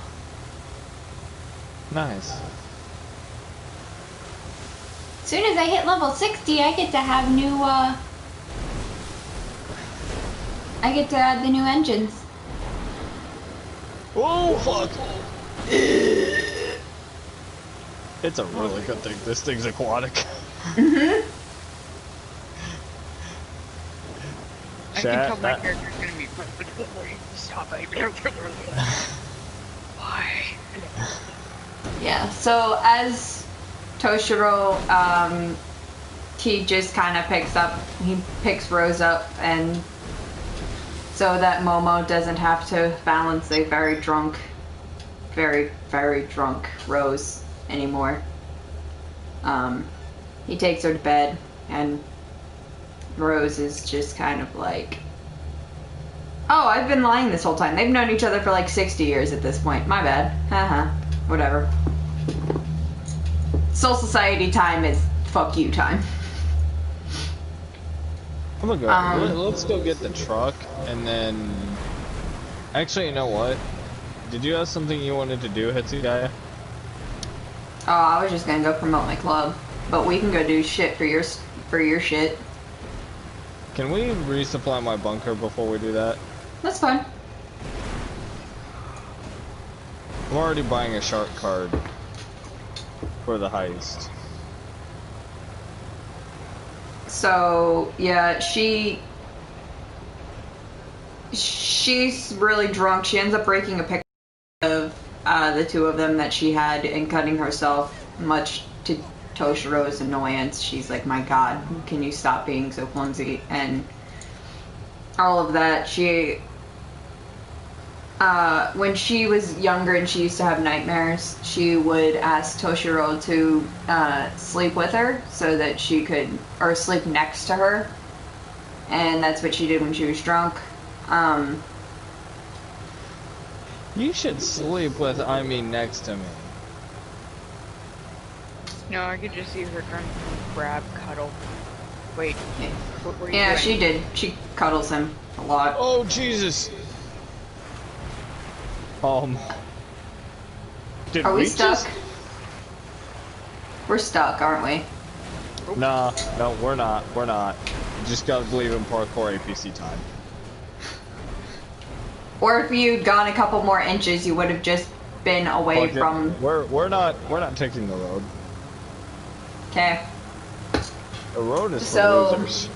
Nice. As soon as I hit level 60, I get to have new, I get to add the new engines. Whoa, fuck! It's a really good thing. This thing's aquatic. Mm-hmm. I can tell my character's gonna be. Stop it. Why? Yeah, so as Toshiro, he just kind of he picks Rose up, and so that Momo doesn't have to balance a very drunk Rose anymore. He takes her to bed, and Rose is just kind of like, oh, I've been lying this whole time. They've known each other for like 60 years at this point. My bad. Haha. Whatever. Soul Society time is fuck you time. I'm gonna go. Let's go get the truck, and then. Actually, you know what? Did you have something you wanted to do, Hitsugaya? Oh, I was just gonna go promote my club, but we can go do shit for your shit. Can we resupply my bunker before we do that? That's fine. I'm already buying a shark card for the heist. So yeah, she's really drunk. She ends up breaking a picture of the two of them that she had and cutting herself, much to Toshiro's annoyance. She's like, my god, can you stop being so clumsy? And all of that. She when she was younger and she used to have nightmares, she would ask Toshiro to sleep with her so that she could, or sleep next to her, and that's what she did when she was drunk. You should sleep with next to me. No, I could just see her trying to grab, cuddle. Wait, what were you Yeah, doing? she did. She cuddles him a lot. Oh Jesus! Did Are we we stuck? just? We're stuck, aren't we? Nah, no, we're not. We're not. You just gotta believe in parkour APC time. Or if you'd gone a couple more inches, you would have just been away Fuck it. from. We're not taking the road. Okay. The road is for So- losers.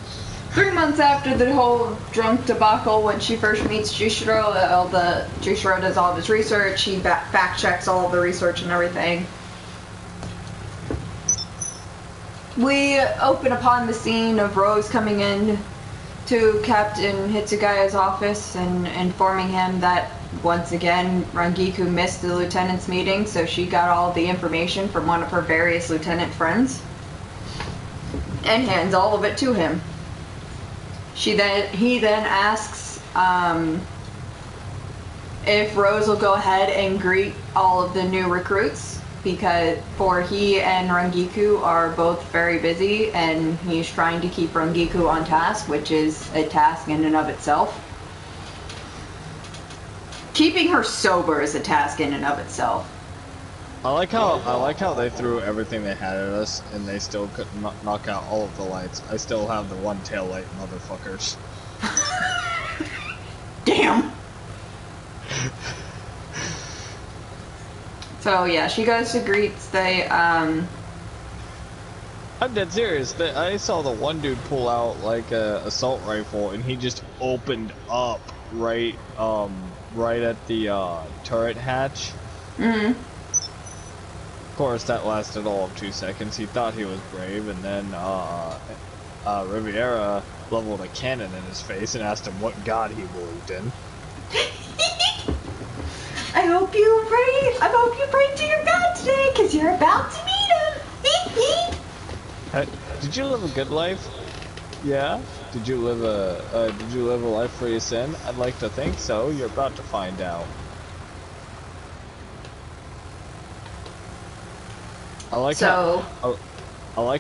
3 months after the whole drunk debacle, when she first meets Jushiro, Jushiro does all of his research. He fact checks all of the research and everything. We open upon the scene of Rose coming in to Captain Hitsugaya's office and informing him that once again Rangiku missed the lieutenant's meeting, so she got all the information from one of her various lieutenant friends and hands all of it to him. He then asks if Rose will go ahead and greet all of the new recruits, because he and Rangiku are both very busy and he's trying to keep Rangiku on task, which is a task in and of itself. Keeping her sober is a task in and of itself. I like how they threw everything they had at us and they still couldn't knock out all of the lights. I still have the one tail light, motherfuckers. Damn. So yeah, she goes to greet the I'm dead serious. I saw the one dude pull out like a assault rifle and he just opened up right at the turret hatch. Mm-hmm. Of course, that lasted all of 2 seconds. He thought he was brave, and then Revera leveled a cannon in his face and asked him what god he believed in. I hope you pray to your God today, because you're about to meet him. Did you live a good life? Yeah. Did you live a life free of sin? I'd like to think so. You're about to find out. I like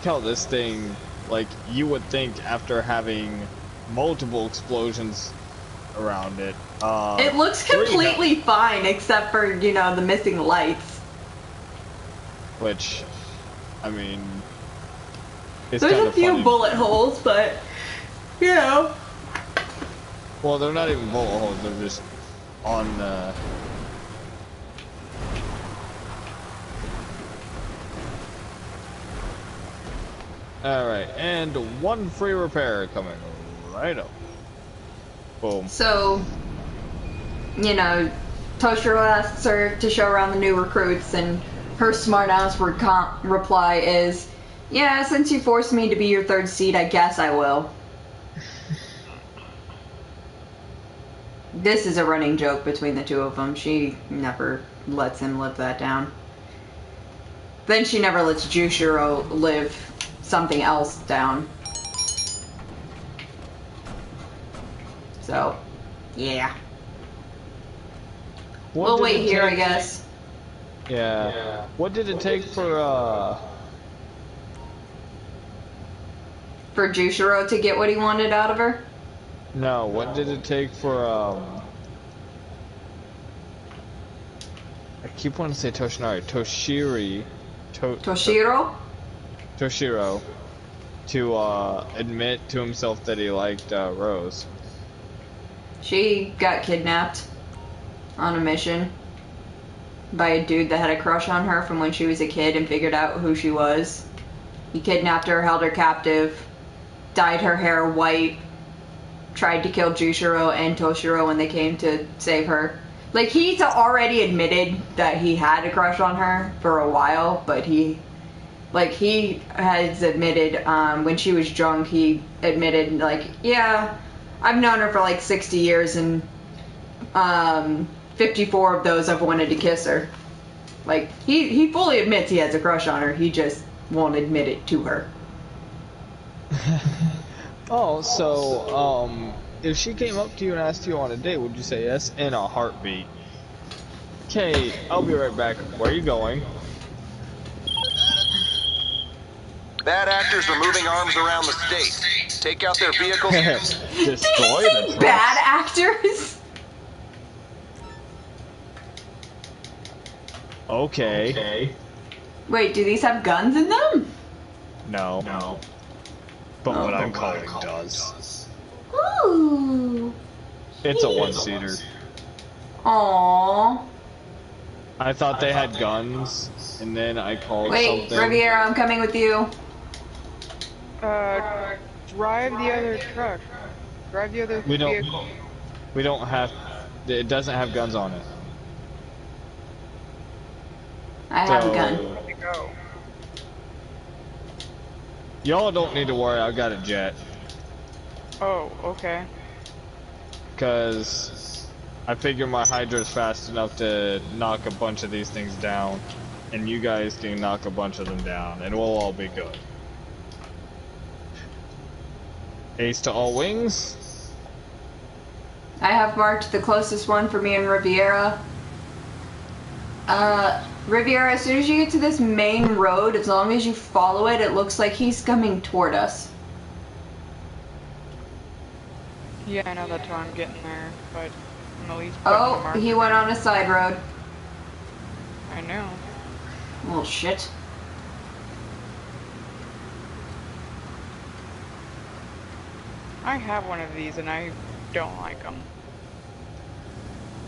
how this thing, like, you would think after having multiple explosions around it, It looks completely fine, except for, the missing lights. which, I mean, it's There's kind a of few funny. bullet holes, but, Well, they're not even bullet holes, they're just on the... Alright, and one free repair coming right up. Boom. So, Toshiro asks her to show around the new recruits, and her smart-ass reply is, yeah, since you forced me to be your third seat, I guess I will. This is a running joke between the two of them. She never lets him live that down. Then she never lets Jushiro live something else down. So, yeah. What We'll did wait it here, I take- guess. Yeah. What did it take for For Jushiro to get what he wanted out of her? no, what did it take for I keep wanting to say Toshiro to admit to himself that he liked Rose. She got kidnapped on a mission by a dude that had a crush on her from when she was a kid and figured out who she was. He kidnapped her, held her captive, dyed her hair white, tried to kill Jushiro and Toshiro when they came to save her. Like, he's already admitted that he had a crush on her for a while, but he has admitted, when she was drunk, he admitted, like, yeah, I've known her for like 60 years and 54 of those I've wanted to kiss her. Like, he fully admits he has a crush on her, he just won't admit it to her. Oh, so if she came up to you and asked you on a date, would you say yes? In a heartbeat. Okay, I'll be right back. Where are you going? Bad actors are moving arms around the state. Take out their vehicles. Destroy the trucks. Bad actors? Okay. Wait, do these have guns in them? No. But what I'm calling does. Ooh. It's a one-seater. Aww. I thought they had guns, and then I called Wait, something. Riviera, I'm coming with you. Drive the other truck. Drive the other vehicle. We don't have. It doesn't have guns on it. I have a gun. Go. Y'all don't need to worry. I got a jet. Oh, okay. Cause I figure my Hydra's fast enough to knock a bunch of these things down, and you guys can knock a bunch of them down, and we'll all be good. Ace to all wings. I have marked the closest one for me and Riviera. Riviera, as soon as you get to this main road, as long as you follow it, it looks like he's coming toward us. Yeah, I know that's why I'm getting there, but I'm at least putting the Oh, marker. he went on a side road. I know. Well, shit. I have one of these and I don't like them.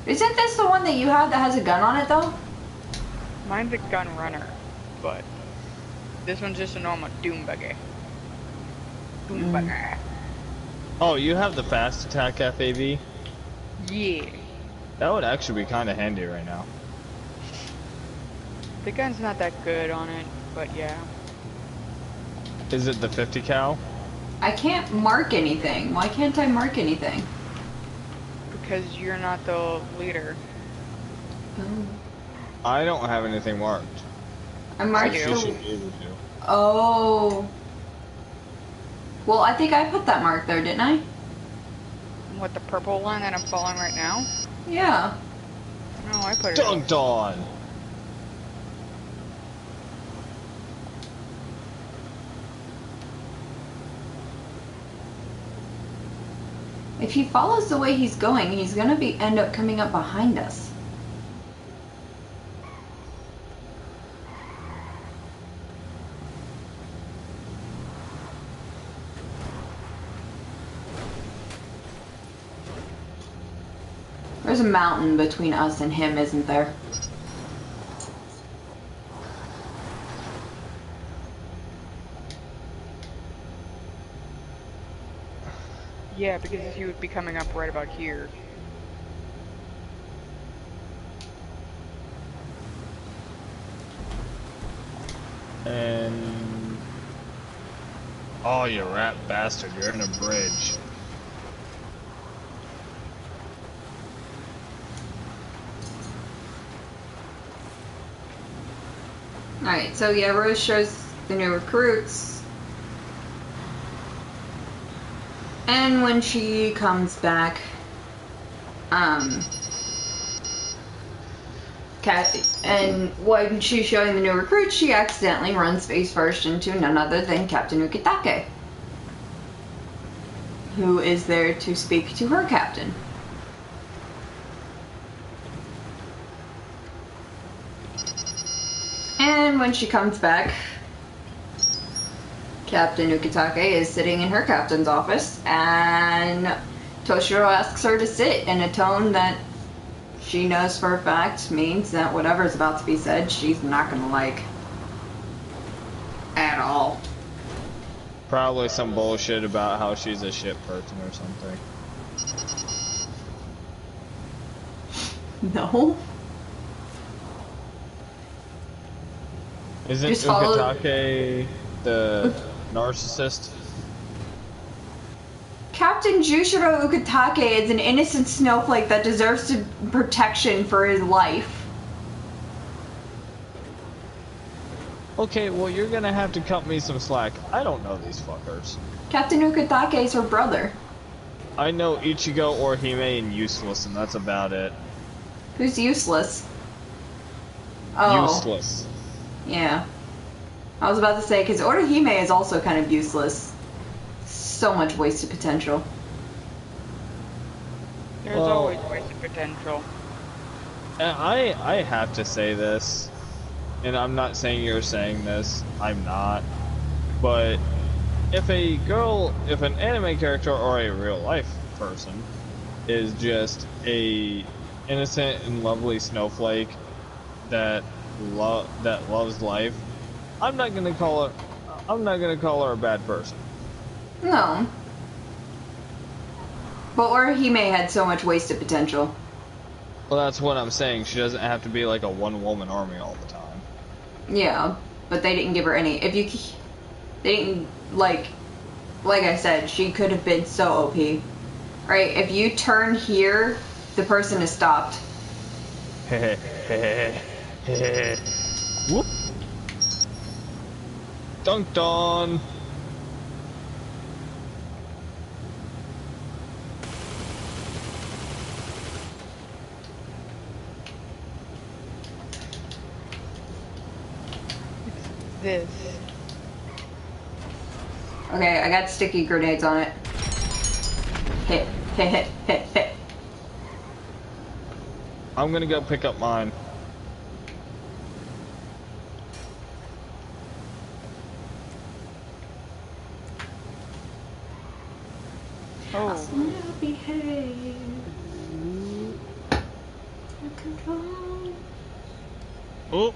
Isn't this the one that you have that has a gun on it, though? Mine's a gun runner, but this one's just a normal doom buggy. Doom buggy. Oh, you have the fast attack FAV? Yeah. That would actually be kind of handy right now. The gun's not that good on it, but yeah. Is it the 50 cal? I can't mark anything. Why can't I mark anything? Because you're not the leader. Oh. I don't have anything marked. I marked do. You the... should be able to. Oh. Well, I think I put that mark there, didn't I? What, the purple line that I'm following right now? Yeah. No, I put it. Dunked on! If he follows the way he's going, he's gonna end up coming up behind us. There's a mountain between us and him, isn't there? Yeah, because he would be coming up right about here. And... Oh, you rat bastard, you're in a bridge. Alright, so yeah, Rose shows the new recruits. And when she comes back, Kathy, and when she's showing the new recruits, she accidentally runs face first into none other than Captain Ukitake, who is there to speak to her captain. And when she comes back, Captain Ukitake is sitting in her captain's office, and Toshiro asks her to sit in a tone that she knows for a fact means that whatever's about to be said, she's not gonna like. At all. Probably some bullshit about how she's a shit person or something. No. Isn't Just follow- Ukitake the narcissist? Captain Jushiro Ukitake is an innocent snowflake that deserves protection for his life. Okay, well you're gonna have to cut me some slack. I don't know these fuckers. Captain Ukitake is her brother. I know Ichigo or Hime and Useless, and that's about it. Who's useless? Oh. Useless. Yeah. I was about to say, because Orihime is also kind of useless. So much wasted potential. There's always wasted potential. And I have to say this, and I'm not saying you're saying this, I'm not, but if an anime character or a real life person is just a innocent and lovely snowflake that loves life, I'm not gonna call her a bad person. No. But Orihime had so much wasted potential. Well, that's what I'm saying. She doesn't have to be like a one-woman army all the time. Yeah, but they didn't give her any. They didn't like I said, she could have been so OP. Right? If you turn here, the person is stopped. Whoop! Dunked on. This. Okay, I got sticky grenades on it. Hit, hit, hit, hit, hit. I'm gonna go pick up mine. Oh. Oh.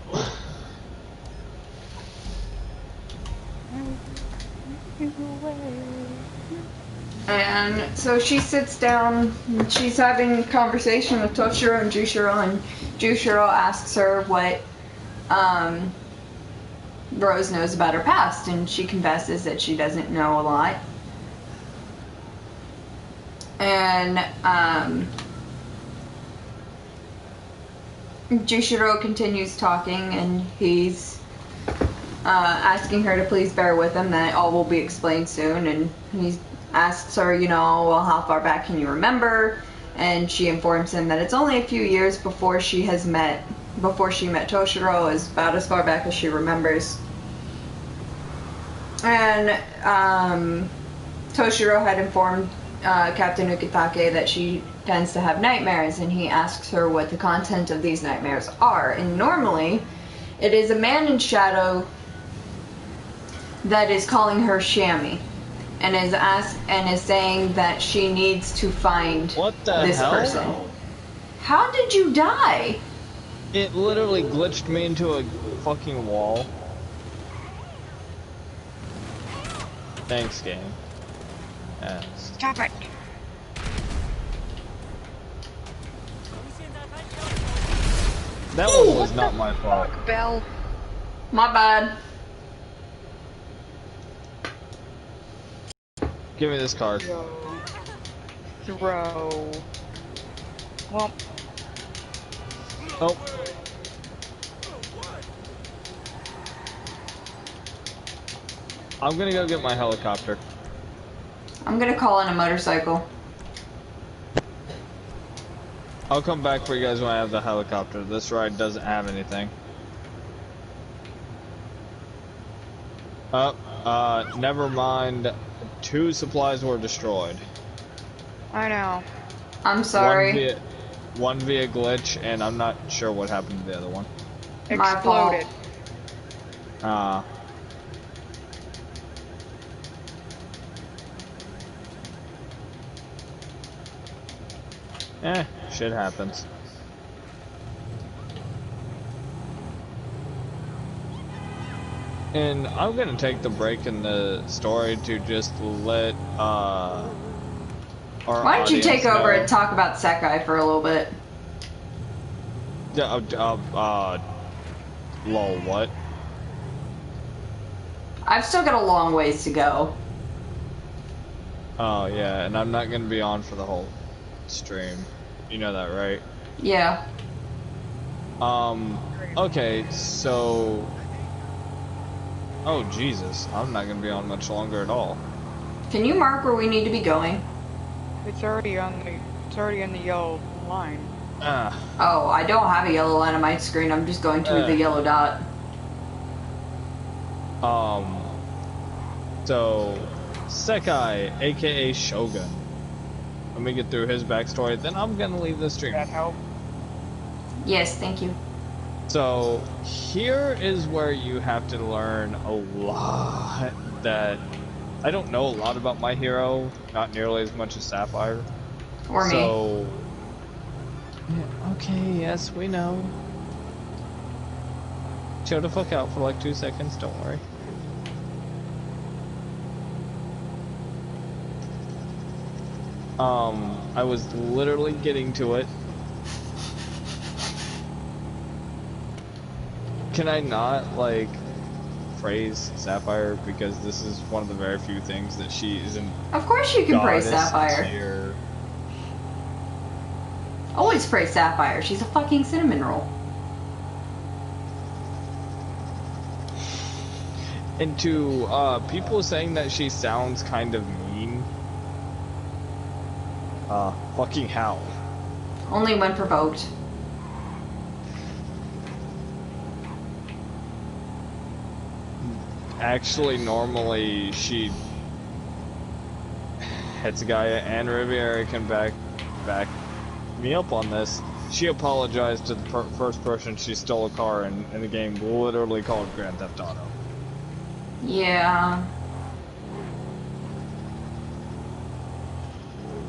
And so she sits down, and she's having a conversation with Toshiro and Jushiro asks her what Rose knows about her past, and she confesses that she doesn't know a lot. And Jushiro continues talking, and he's asking her to please bear with him, that all will be explained soon, and he asks her, well, how far back can you remember? And she informs him that it's only a few years before she met Toshiro, is about as far back as she remembers. And Toshiro had informed Captain Ukitake that she tends to have nightmares, and he asks her what the content of these nightmares are. And normally, it is a man in shadow that is calling her Shammy, and is saying that she needs to find this person. How did you die? It literally glitched me into a fucking wall. Thanks, game. Yes. Stop it. That one was not my fault. Bell. My bad. Give me this card. Throw. Well. Oh. I'm gonna go get my helicopter. I'm gonna call in a motorcycle. I'll come back for you guys when I have the helicopter. This ride doesn't have anything. Never mind. 2 supplies were destroyed. I know. I'm sorry. One via glitch, and I'm not sure what happened to the other one. My fault. Exploded. Shit happens. And I'm gonna take the break in the story to just let our Why don't you take audience over know. and talk about Sekai for a little bit? Lol, what? I've still got a long ways to go. Oh yeah, and I'm not gonna be on for the whole stream. You know that, right? Yeah. Okay, so... Oh, Jesus. I'm not gonna be on much longer at all. Can you mark where we need to be going? It's already on the yellow line. Oh, I don't have a yellow line on my screen. I'm just going to the yellow dot. Um, so Sekai, aka Shogun. Let me get through his backstory, then I'm gonna leave the stream. That help? Yes, thank you. So here is where you have to learn a lot that I don't know a lot about my hero, not nearly as much as Sapphire. Or me. So yeah, okay, yes, we know. Chill the fuck out for like 2 seconds, don't worry. I was literally getting to it. Can I not, like, praise Sapphire because this is one of the very few things that she isn't. Of course you can praise goddess Sapphire. tier. Always praise Sapphire. She's a fucking cinnamon roll. And to people saying that she sounds kind of mean, fucking how? Only when provoked. Actually, normally she, Hetsugaya and Revera can back me up on this. She apologized to the first person she stole a car in a game literally called Grand Theft Auto. Yeah.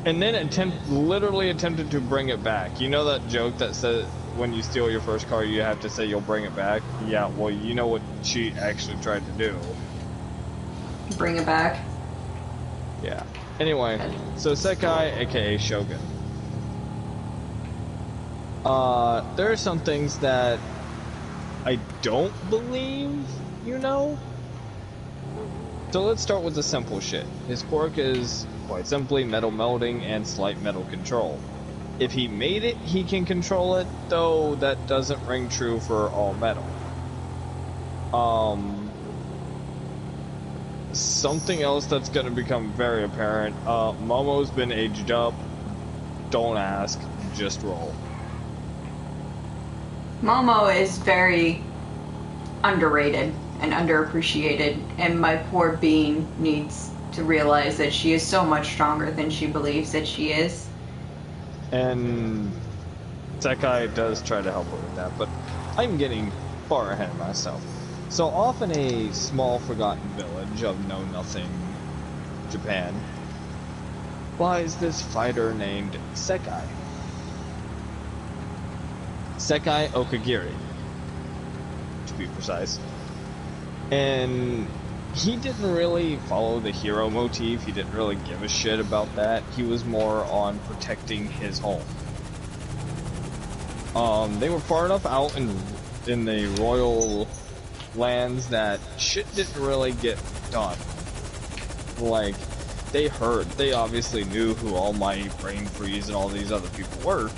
And then literally attempted to bring it back. You know that joke that says when you steal your first car, you have to say you'll bring it back? Yeah, well, you know what she actually tried to do. Bring it back. Yeah. Anyway, so Sekai, aka Shogun. There are some things that I don't believe, you know? So let's start with the simple shit. His quirk is, quite simply, metal melding and slight metal control. If he made it, he can control it, though that doesn't ring true for all metal. Something else that's gonna become very apparent, Momo's been aged up. Don't ask, just roll. Momo is very underrated and underappreciated, and my poor bean needs to realize that she is so much stronger than she believes that she is. And Sekai does try to help her with that, but I'm getting far ahead of myself. So off in a small forgotten village of know-nothing Japan lies this fighter named Sekai. Sekai Okagiri, to be precise. And he didn't really follow the hero motif, he didn't really give a shit about that. He was more on protecting his home. They were far enough out in the royal lands that shit didn't really get done. Like, they obviously knew who All Might, Brain Freeze, and all these other people were,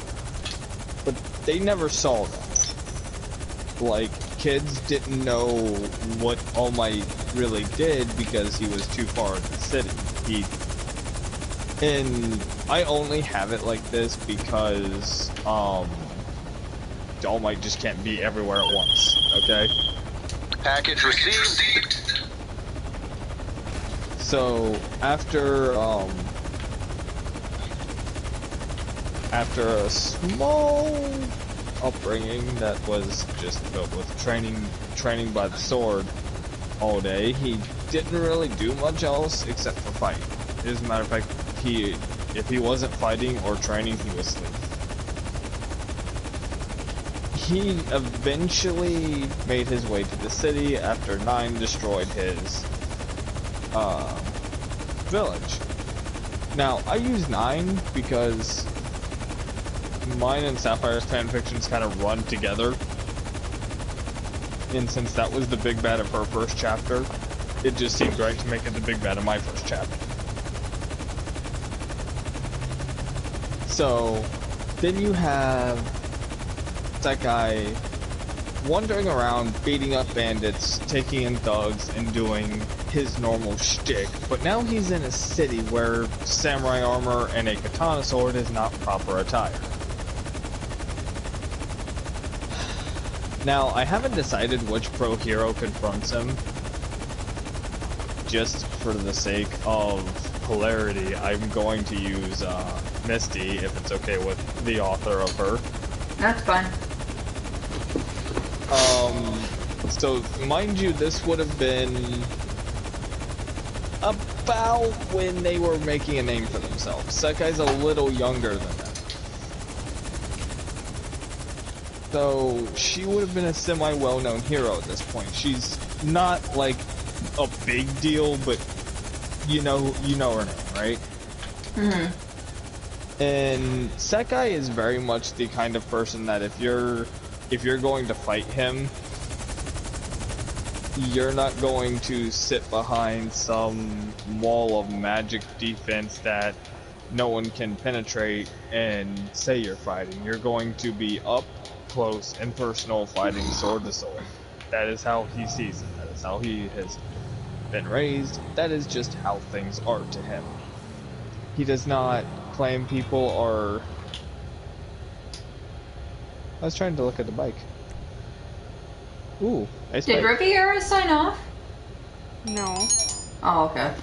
but they never saw them. Like, kids didn't know what All Might really did because he was too far in the city. And I only have it like this because, All Might just can't be everywhere at once, okay? Package received. So, after a small upbringing that was just filled with training by the sword all day, he didn't really do much else except for fight. As a matter of fact, if he wasn't fighting or training, he was asleep. He eventually made his way to the city after 9 destroyed his village. Now, I use 9 because mine and Sapphire's fanfictions kind of run together. And since that was the big bad of her first chapter, it just seemed right to make it the big bad of my first chapter. So, then you have that guy wandering around, beating up bandits, taking in thugs, and doing his normal shtick, but now he's in a city where samurai armor and a katana sword is not proper attire. Now, I haven't decided which pro hero confronts him, just for the sake of hilarity, I'm going to use Misty, if it's okay with the author of her. That's fine. So mind you, this would have been about when they were making a name for themselves. Sekai's a little younger than them. So she would have been a semi-well-known hero at this point. She's not like a big deal, but you know her name, right? Mm-hmm. And Sekai is very much the kind of person that if you're going to fight him, you're not going to sit behind some wall of magic defense that no one can penetrate and say you're fighting. You're going to be up close and personal, fighting sword to sword. That is how he sees it. That is how he has been raised. That is just how things are to him. He does not claim people are... I was trying to look at the bike. Ooh, nice Did bike. Revera sign off? No. Oh, okay.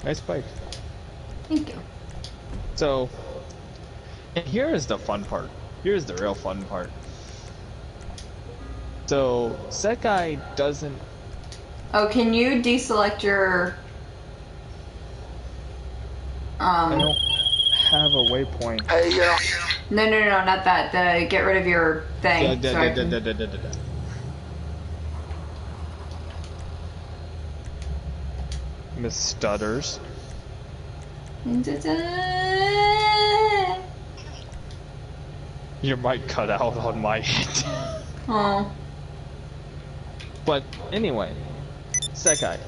Nice bike. Thank you. So, and here is the fun part. Here's the real fun part. So, Sekai doesn't... Oh, can you deselect your... I don't have a waypoint. Hey, No, not that. Get rid of your thing. so I can- Miss Stutters. Your mic cut out on my end. Oh. But anyway, Sekai.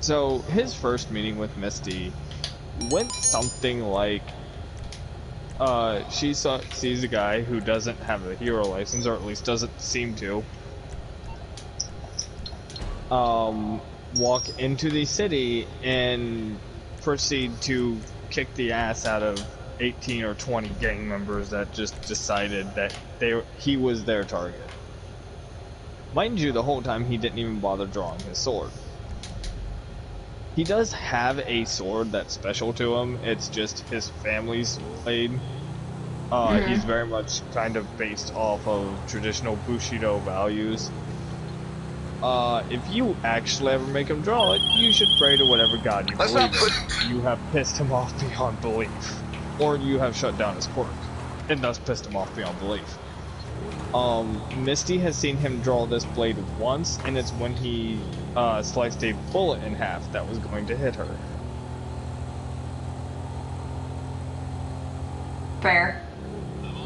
So his first meeting with Misty went something like, she sees a guy who doesn't have a hero license, or at least doesn't seem to, walk into the city and proceed to kick the ass out of 18 or 20 gang members that just decided that he was their target. Mind you, the whole time he didn't even bother drawing his sword. He does have a sword that's special to him. It's just his family's blade. He's very much kind of based off of traditional Bushido values. If you actually ever make him draw it, you should pray to whatever god you Let's believe not in. You have pissed him off beyond belief. Or you have shut down his quirk, and thus pissed him off beyond belief. Misty has seen him draw this blade once, and it's when he sliced a bullet in half that was going to hit her. Fair.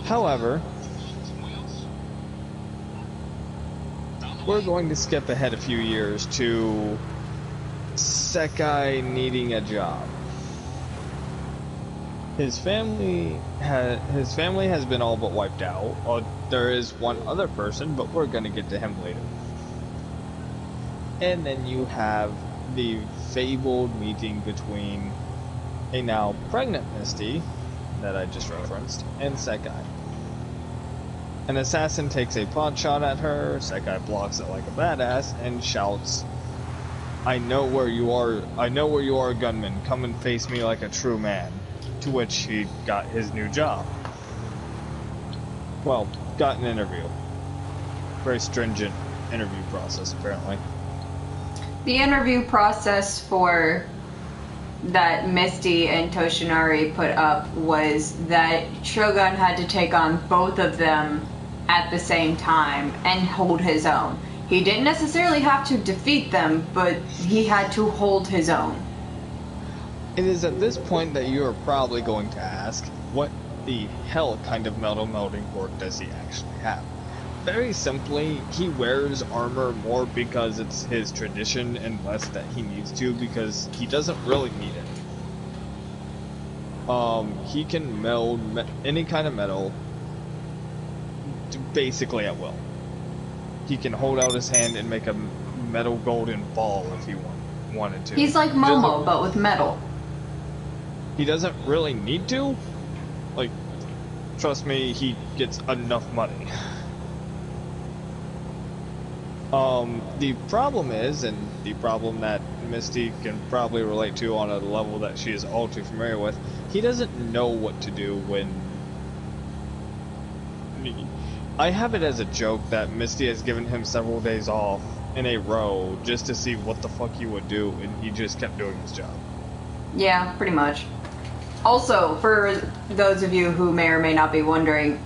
However, we're going to skip ahead a few years to Sekai needing a job. His family has been all but wiped out. There is one other person, but we're gonna get to him later. And then you have the fabled meeting between a now pregnant Misty, that I just referenced, and Sekai. An assassin takes a pot shot at her, Sekai blocks it like a badass, and shouts, I know where you are, gunman, come and face me like a true man. To which he got his new job. Well, got an interview. Very stringent interview process, apparently. The interview process for that Misty and Toshinari put up was that Shogun had to take on both of them at the same time and hold his own. He didn't necessarily have to defeat them, but he had to hold his own. It is at this point that you are probably going to ask, what the hell kind of metal melding quirk does he actually have? Very simply, he wears armor more because it's his tradition and less that he needs to because he doesn't really need it. He can meld any kind of metal basically at will. He can hold out his hand and make a metal golden ball if he wanted to. He's like Momo, but with metal. He doesn't really need to. Like, trust me, he gets enough money. The problem is, and the problem that Misty can probably relate to on a level that she is all too familiar with, he doesn't know what to do when... I have it as a joke that Misty has given him several days off in a row just to see what the fuck he would do, and he just kept doing his job. Yeah, pretty much. Also, for those of you who may or may not be wondering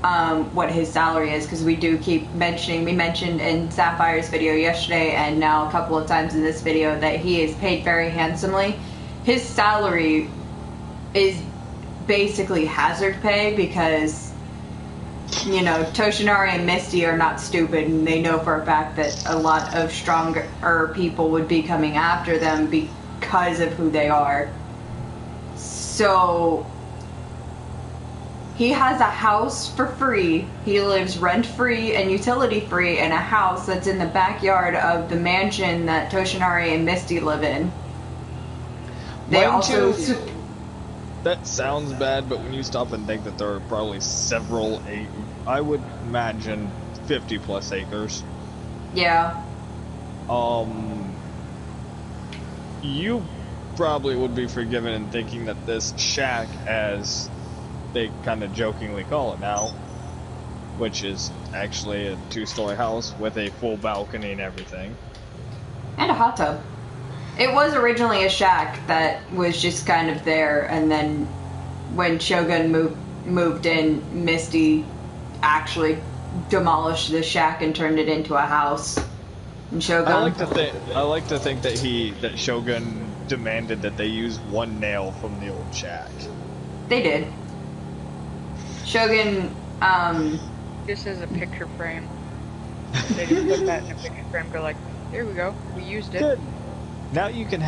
what his salary is, because we do keep mentioning, we mentioned in Sapphire's video yesterday and now a couple of times in this video that he is paid very handsomely. His salary is basically hazard pay because, you know, Toshinari and Misty are not stupid, and they know for a fact that a lot of stronger people would be coming after them because of who they are. So he has a house for free. He lives rent-free and utility-free in a house that's in the backyard of the mansion that Toshinari and Misty live in. They also... That sounds bad, but when you stop and think that there are probably several, I would imagine 50 plus acres. Yeah. You probably would be forgiven in thinking that this shack, as they kind of jokingly call it now, which is actually a 2-story house with a full balcony and everything. And a hot tub. It was originally a shack that was just kind of there, and then when Shogun moved in, Misty actually demolished the shack and turned it into a house. And Shogun... I like to think that Shogun demanded that they use one nail from the old shack. They did. Shogun, This is a picture frame. They just put that in a picture frame, go like, there we go, we used it. Good. Now you can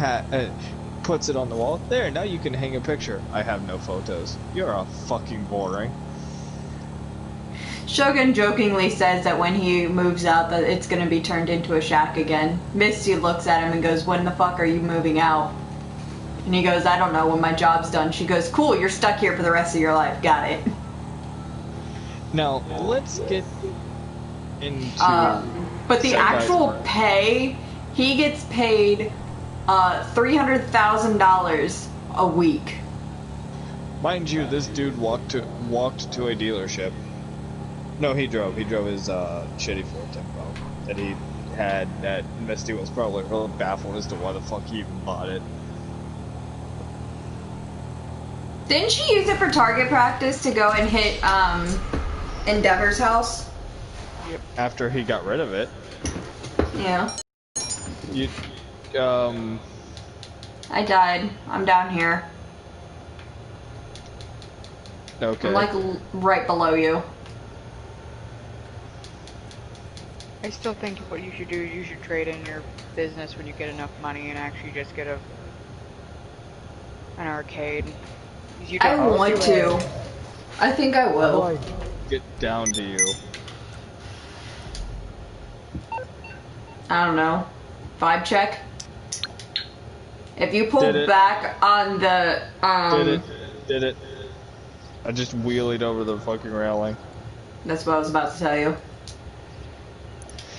puts it on the wall. There, now you can hang a picture. I have no photos. You're a fucking boring. Shogun jokingly says that when he moves out that it's going to be turned into a shack again. Misty looks at him and goes, when the fuck are you moving out? And he goes, I don't know, when my job's done. She goes, cool, you're stuck here for the rest of your life. Got it. Now, let's get into... but the actual pay, he gets paid $300,000 a week. Mind you, this dude walked to a dealership. No, he drove. He drove his shitty Ford Tempo that he had. That Misty was probably really baffled as to why the fuck he even bought it. Didn't she use it for target practice to go and hit Endeavor's house? Yep. After he got rid of it. Yeah. You, I died. I'm down here. Okay. I'm like right below you. I still think what you should do is you should trade in your business when you get enough money and actually just get an arcade. I want to. I think I will. How do I get down to you? I don't know. Vibe check. If you pull Did it. back on the Did it. I just wheelied over the fucking railing. That's what I was about to tell you.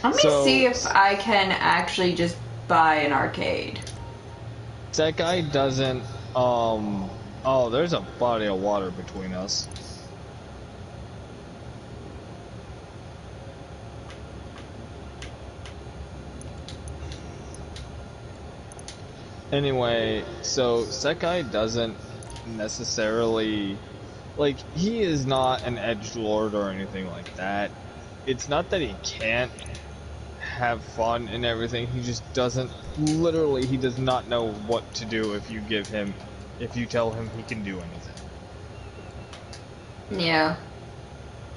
Let me see if I can actually just buy an arcade. That guy doesn't, oh, there's a body of water between us. Anyway, so Sekai doesn't necessarily, like, he is not an edgelord or anything like that. It's not that he can't have fun and everything, he just doesn't, literally, he does not know what to do if you tell him he can do anything. Yeah.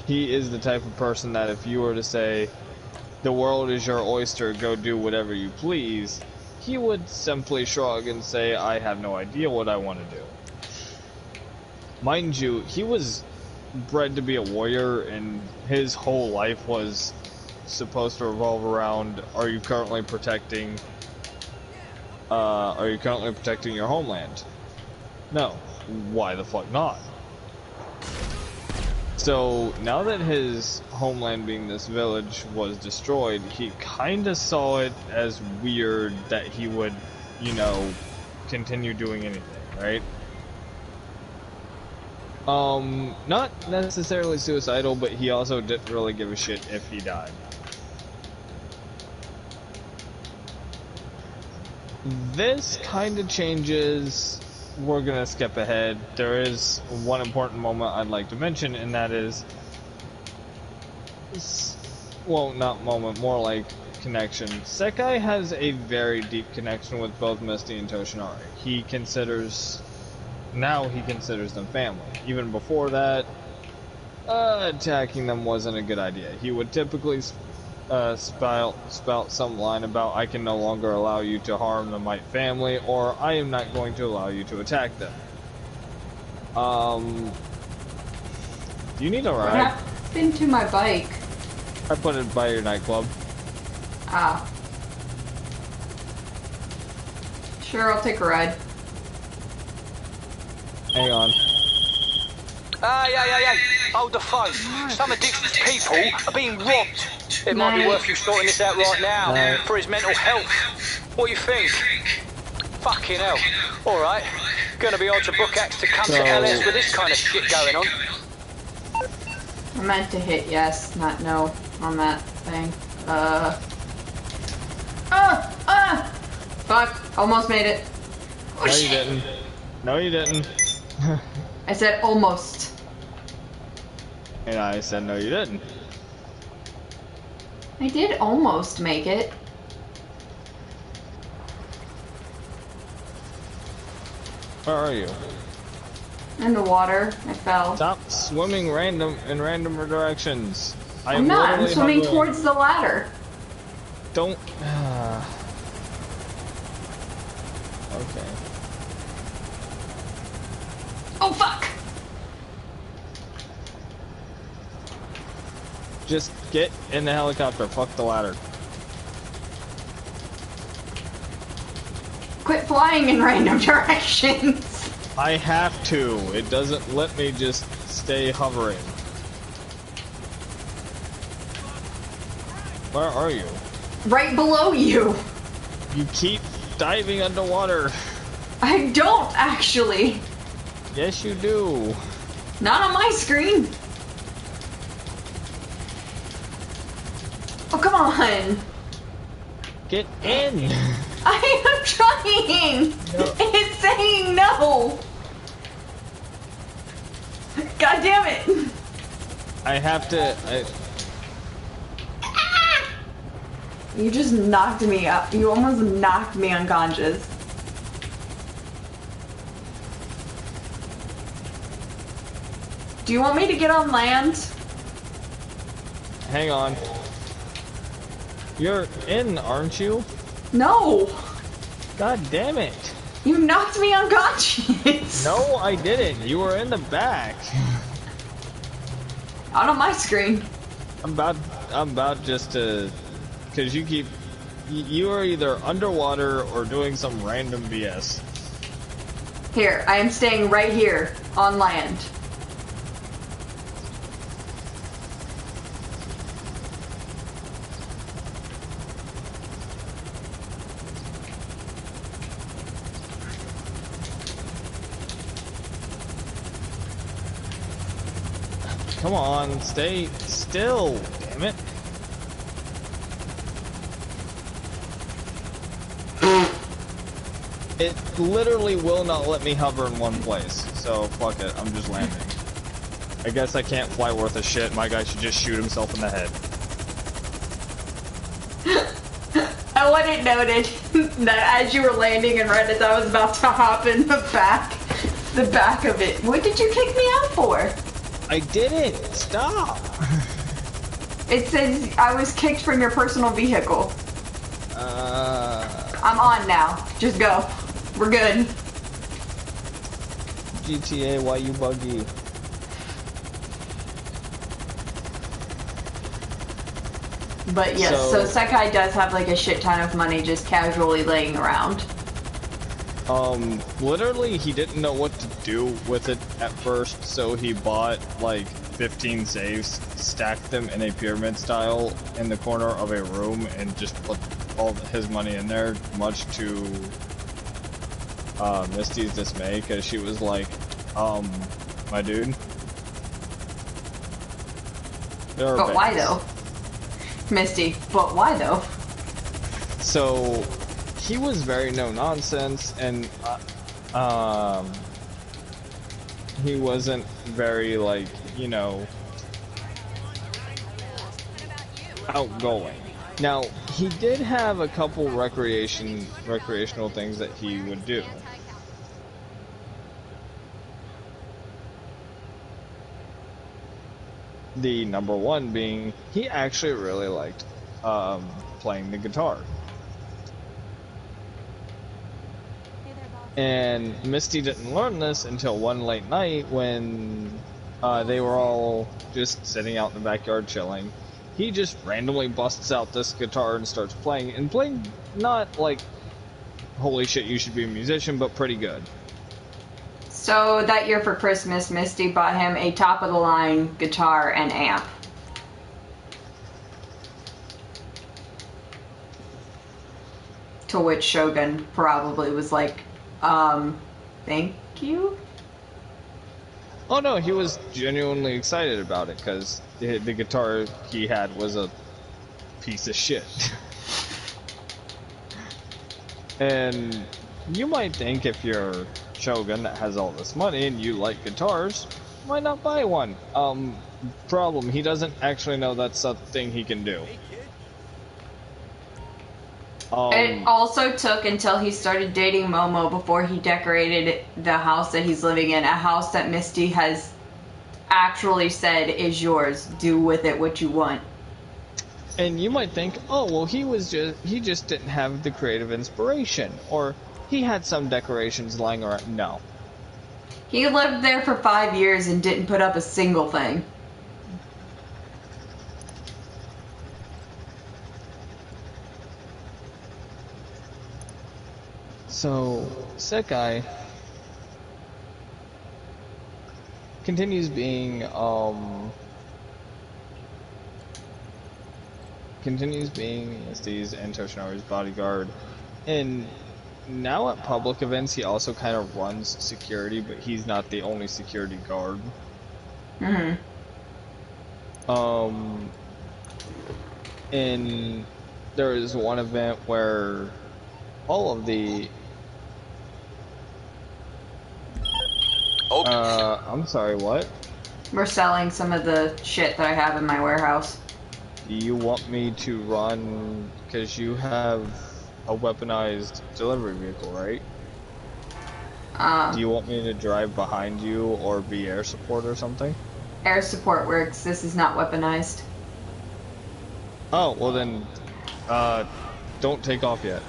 He is the type of person that if you were to say, the world is your oyster, go do whatever you please, he would simply shrug and say, I have no idea what I want to do. Mind you, he was bred to be a warrior, and his whole life was supposed to revolve around, are you currently protecting your homeland? No. Why the fuck not? So now that his homeland, being this village, was destroyed, he kind of saw it as weird that he would, you know, continue doing anything, right? Not necessarily suicidal, but he also didn't really give a shit if he died. This kind of changes. We're gonna skip ahead. There is one important moment I'd like to mention, and that is, well, not moment, more like connection. Sekai has a very deep connection with both Misty and Toshinari. Now he considers them family. Even before that, attacking them wasn't a good idea. He would typically spout some line about, "I can no longer allow you to harm the Might family," or "I am not going to allow you to attack them." Do you need a What ride? happened to my bike? I put it by your nightclub. Ah. Sure, I'll take a ride. Hang on. Hey, hold the phone. Some of Dick's people are being robbed. It might be worth you sorting this out right now, for his mental health. What do you think? Fucking hell. Alright. Gonna be hard to book acts to come to LS with this kind of shit going on. I meant to hit yes, not no on that thing. Fuck, almost made it. Oh, No, shit. you didn't. No, you didn't. I said almost. And I said, no, you didn't. I did almost make it. Where are you? In the water, I fell. Stop swimming in random directions. I'm not, I'm literally swimming hovering. towards the ladder. Don't. Okay. Oh fuck! Just get in the helicopter. Fuck the ladder. Quit flying in random directions. I have to. It doesn't let me just stay hovering. Where are you? Right below you. You keep diving underwater. I don't actually. Yes, you do. Not on my screen. Oh, come on. Get in. I am trying. No. It's saying no. God damn it. I have to. You just knocked me up. You almost knocked me unconscious. Do you want me to get on land? Hang on. You're in, aren't you? No. God damn it. You knocked me unconscious. No, I didn't. You were in the back. Not on my screen. I'm about just to, cause you are either underwater or doing some random BS. Here, I am staying right here on land. Come on, stay still, damn it. It literally will not let me hover in one place, so fuck it, I'm just landing. I guess I can't fly worth a shit, my guy should just shoot himself in the head. I wanted noted that as you were landing and right as I was about to hop in the back of it. What did you kick me out for? I didn't! Stop! It says I was kicked from your personal vehicle. I'm on now. Just go. We're good. GTA, why you buggy? But yes, so Sekai does have like a shit ton of money just casually laying around. Literally he didn't know what to do with it at first, so he bought like 15 safes, stacked them in a pyramid style in the corner of a room, and just put all his money in there, much to Misty's dismay, because she was like, my dude. But why though? Misty, but why though? So, he was very no nonsense, and he wasn't very, like, you know, outgoing. Now, he did have a couple recreational things that he would do. The number one being, he actually really liked playing the guitar. And Misty didn't learn this until one late night when they were all just sitting out in the backyard chilling. He just randomly busts out this guitar and starts playing, and playing not like, holy shit, you should be a musician, but pretty good. So that year for Christmas, Misty bought him a top-of-the-line guitar and amp. To which Shogun probably was like, thank you? Oh no, he was genuinely excited about it, because the guitar he had was a piece of shit. And you might think, if you're Shogun that has all this money and you like guitars, why not buy one? Problem, he doesn't actually know that's a thing he can do. It also took until he started dating Momo before he decorated the house that he's living in, a house that Misty has actually said is yours. Do with it what you want. And you might think, oh, well, he just didn't have the creative inspiration, or he had some decorations lying around. No. He lived there for 5 years and didn't put up a single thing. So, Sekai continues being Misty's and Toshinori's bodyguard, and now at public events he also kind of runs security, but he's not the only security guard. Mm-hmm. And there is one event where all of the I'm sorry, what? We're selling some of the shit that I have in my warehouse. Do you want me to run, because you have a weaponized delivery vehicle, right? Do you want me to drive behind you or be air support or something? Air support works. This is not weaponized. Oh, well then, don't take off yet.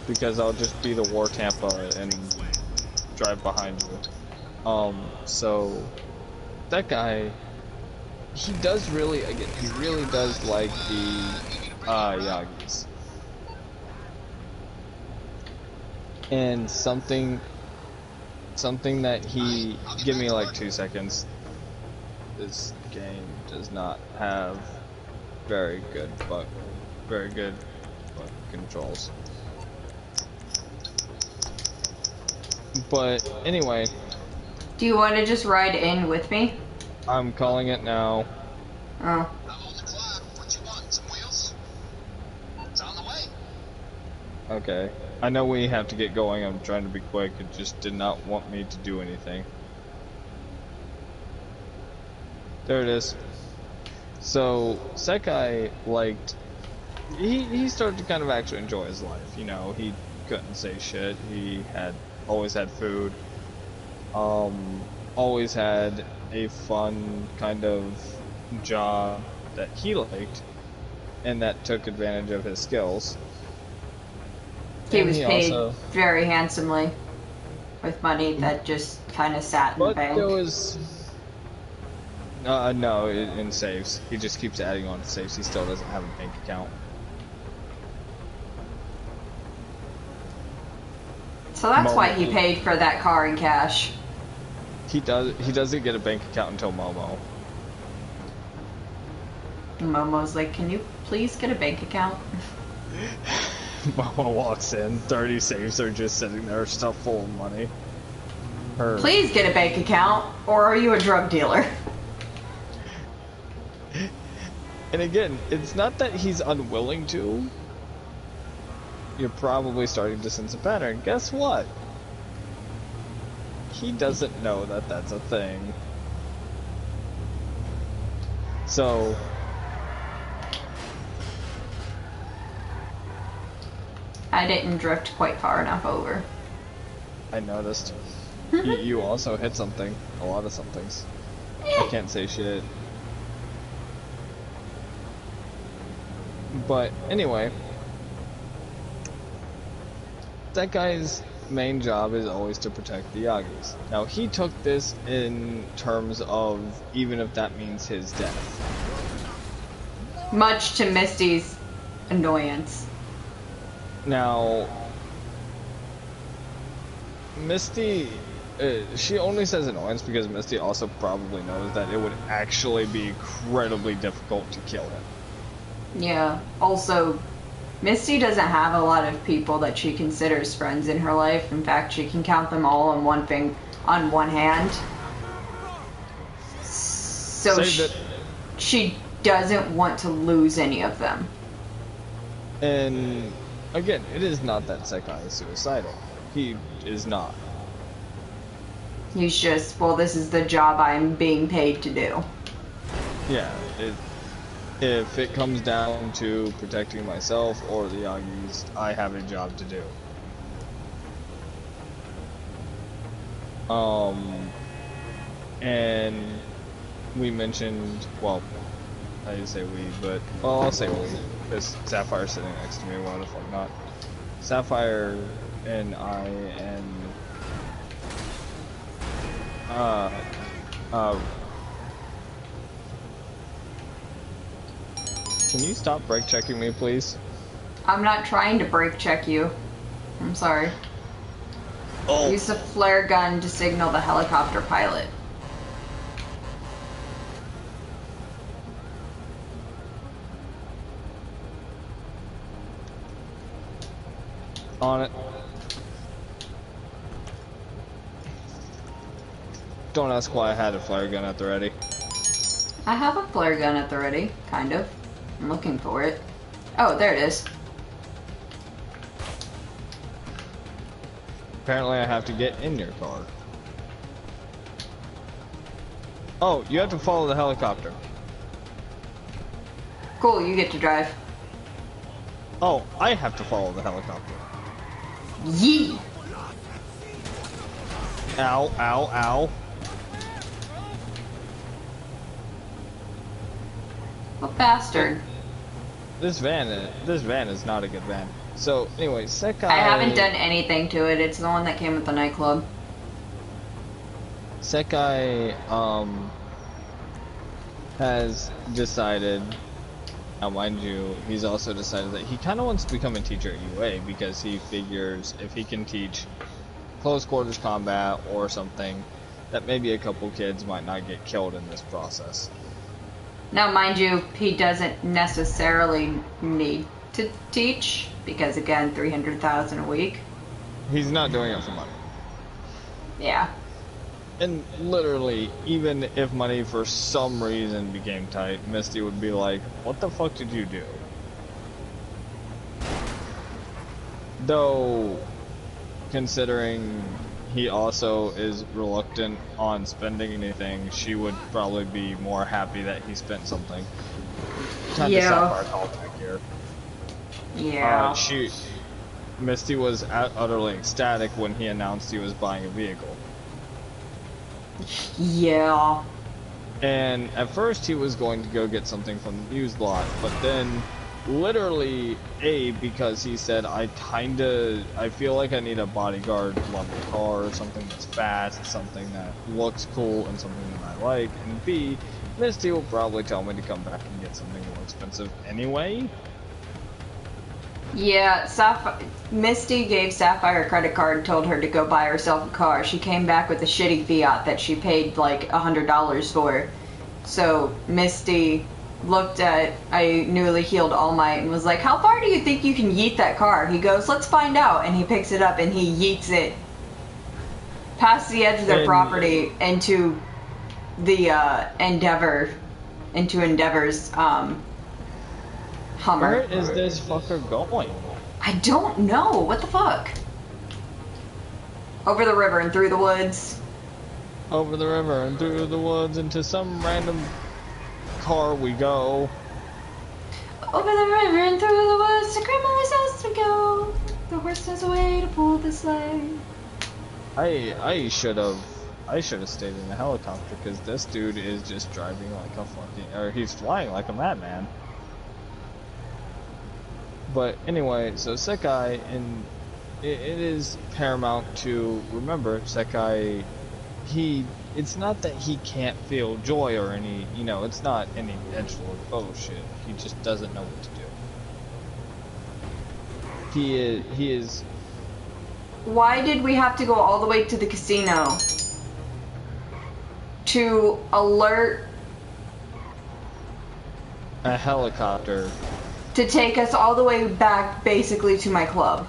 Because I'll just be the War Tampa and drive behind you. So, that guy, he does really, again, he really does like the, Yagis. And something that he, give me like 2 seconds. This game does not have very good controls. But anyway, Do you want to just ride in with me? I'm calling it now. Oh. I'm on the clock. What you want? Some wheels? It's on the way. Okay. I know we have to get going. I'm trying to be quick. It just did not want me to do anything. There it is. So, Sekai liked... He started to kind of actually enjoy his life. You know, he couldn't say shit. He always had food. Always had a fun kind of job that he liked, and that took advantage of his skills. He And was paid also, very handsomely with money that just kind of sat in the but bank. there was no, in saves. He just keeps adding on to saves. He still doesn't have a bank account. So that's why he paid for that car in cash. He doesn't get a bank account until Momo. Momo's like, can you please get a bank account? Momo walks in, 30 safes are just sitting there, stuffed full of money. Her. Please get a bank account, or are you a drug dealer? And again, it's not that he's unwilling to. You're probably starting to sense a pattern. Guess what? He doesn't know that that's a thing. So... I didn't drift quite far enough over. I noticed. You also hit something. A lot of somethings. I can't say shit. But anyway, that guy's main job is always to protect the Yagis. Now he took this in terms of even if that means his death. Much to Misty's annoyance. Now, Misty, she only says annoyance because Misty also probably knows that it would actually be incredibly difficult to kill him. Yeah. Also, Misty doesn't have a lot of people that she considers friends in her life. In fact, she can count them all on one hand. So she doesn't want to lose any of them. And again, it is not that Sekai is suicidal. He is not. He's just, well, this is the job I'm being paid to do. Yeah, if it comes down to protecting myself or the Yagis, I have a job to do. And we mentioned, well, I didn't say we, but, well, I'll say we, because Sapphire's sitting next to me, why the fuck not? Sapphire and I and, can you stop brake checking me, please? I'm not trying to brake check you. I'm sorry. Oh. Use the flare gun to signal the helicopter pilot. On it. Don't ask why I had a flare gun at the ready. I have a flare gun at the ready, kind of. I'm looking for it. Oh, there it is. Apparently I have to get in your car. Oh, you have to follow the helicopter. Cool, you get to drive. Oh, I have to follow the helicopter. Yee! Ow, ow, ow. What bastard. This van is not a good van. So, anyway, Sekai... I haven't done anything to it. It's the one that came with the nightclub. Sekai, has decided, now mind you, he's also decided that he kind of wants to become a teacher at UA because he figures if he can teach close quarters combat or something, that maybe a couple kids might not get killed in this process. Now, mind you, he doesn't necessarily need to teach because, again, $300,000 a week. He's not doing it for money. Yeah. And literally, even if money for some reason became tight, Misty would be like, what the fuck did you do? Though, considering he also is reluctant on spending anything, she would probably be more happy that he spent something. Time to stop our call back here. Yeah. Misty was utterly ecstatic when he announced he was buying a vehicle. Yeah. And at first he was going to go get something from the used lot, but then literally, because he said, I feel like I need a bodyguard level car, or something that's fast, something that looks cool, and something that I like, and B, Misty will probably tell me to come back and get something more expensive anyway. Yeah, Misty gave Sapphire a credit card and told her to go buy herself a car. She came back with a shitty Fiat that she paid like $100 for. So Misty looked at a newly healed All Might and was like, "How far do you think you can yeet that car?" He goes, "Let's find out." And he picks it up and he yeets it past the edge of their property into the Endeavor's Hummer. Where is this fucker going? I don't know. What the fuck? Over the river and through the woods. Over the river and through the woods into some random car we go. Over the river and through the woods to grandmother's house we go. The horse has a way to pull the sleigh. I should have stayed in the helicopter because this dude is just driving like a fucking, or he's flying like a madman. But anyway, so Sekai, and it is paramount to remember Sekai. It's not that he can't feel joy or any, it's not any edgelord bullshit. He just doesn't know what to do. He is. Why did we have to go all the way to the casino to alert A helicopter to take us all the way back basically to my club?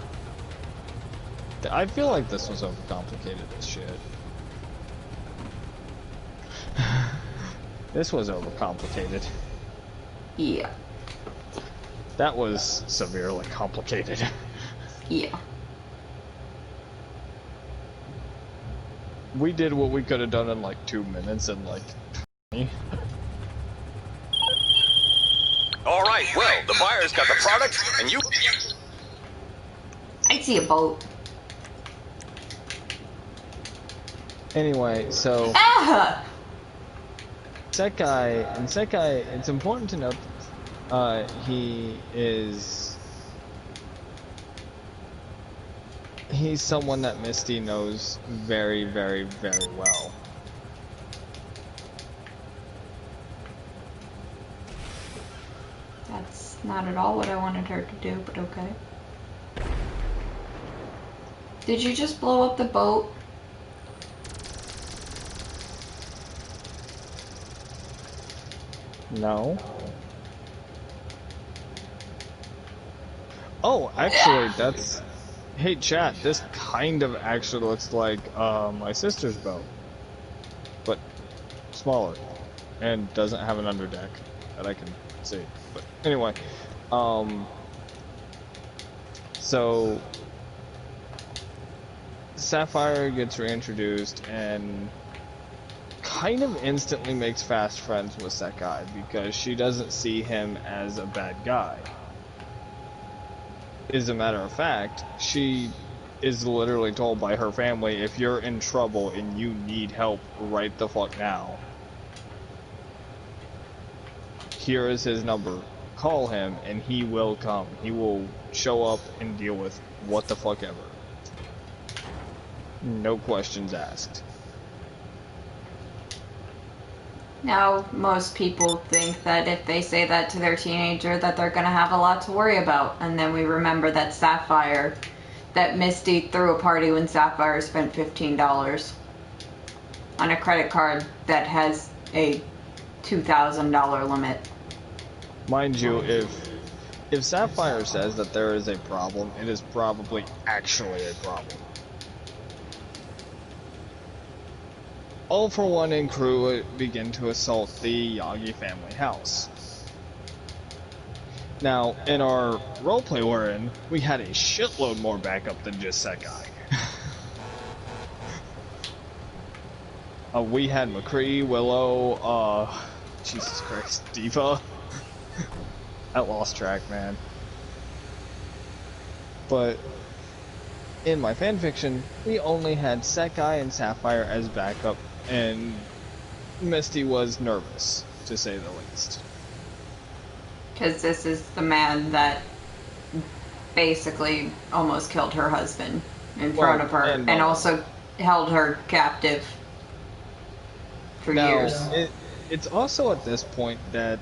I feel like this was overcomplicated as shit. This was overcomplicated. Yeah. That was severely complicated. Yeah. We did what we could have done in like 2 minutes and like 20. All right, well, the buyer's got the product, and you... I see a boat. Anyway, so Ah! Sekai, it's important to note he's someone that Misty knows very, very, very well. That's not at all what I wanted her to do, but okay. Did you just blow up the boat? No. Oh, actually, that's... Hey, chat, this kind of actually looks like my sister's boat. But smaller. And doesn't have an underdeck that I can see. But anyway, so... Sapphire gets reintroduced and kind of instantly makes fast friends with Sekai because she doesn't see him as a bad guy. As a matter of fact, she is literally told by her family, if you're in trouble and you need help right the fuck now, here is his number. Call him and he will come. He will show up and deal with what the fuck ever. No questions asked. Now, most people think that if they say that to their teenager that they're gonna have a lot to worry about. And then we remember that that Misty threw a party when Sapphire spent $15 on a credit card that has a $2,000 limit. Mind you, if Sapphire says that there is a problem, it is probably actually a problem. All for One and crew begin to assault the Yagi family house. Now, in our roleplay we're in, we had a shitload more backup than just Sekai. We had McCree, Willow, Jesus Christ, Diva. I lost track, man. But in my fanfiction, we only had Sekai and Sapphire as backup, and Misty was nervous, to say the least. Because this is the man that basically almost killed her husband in front of her, and also held her captive for years. It's also at this point that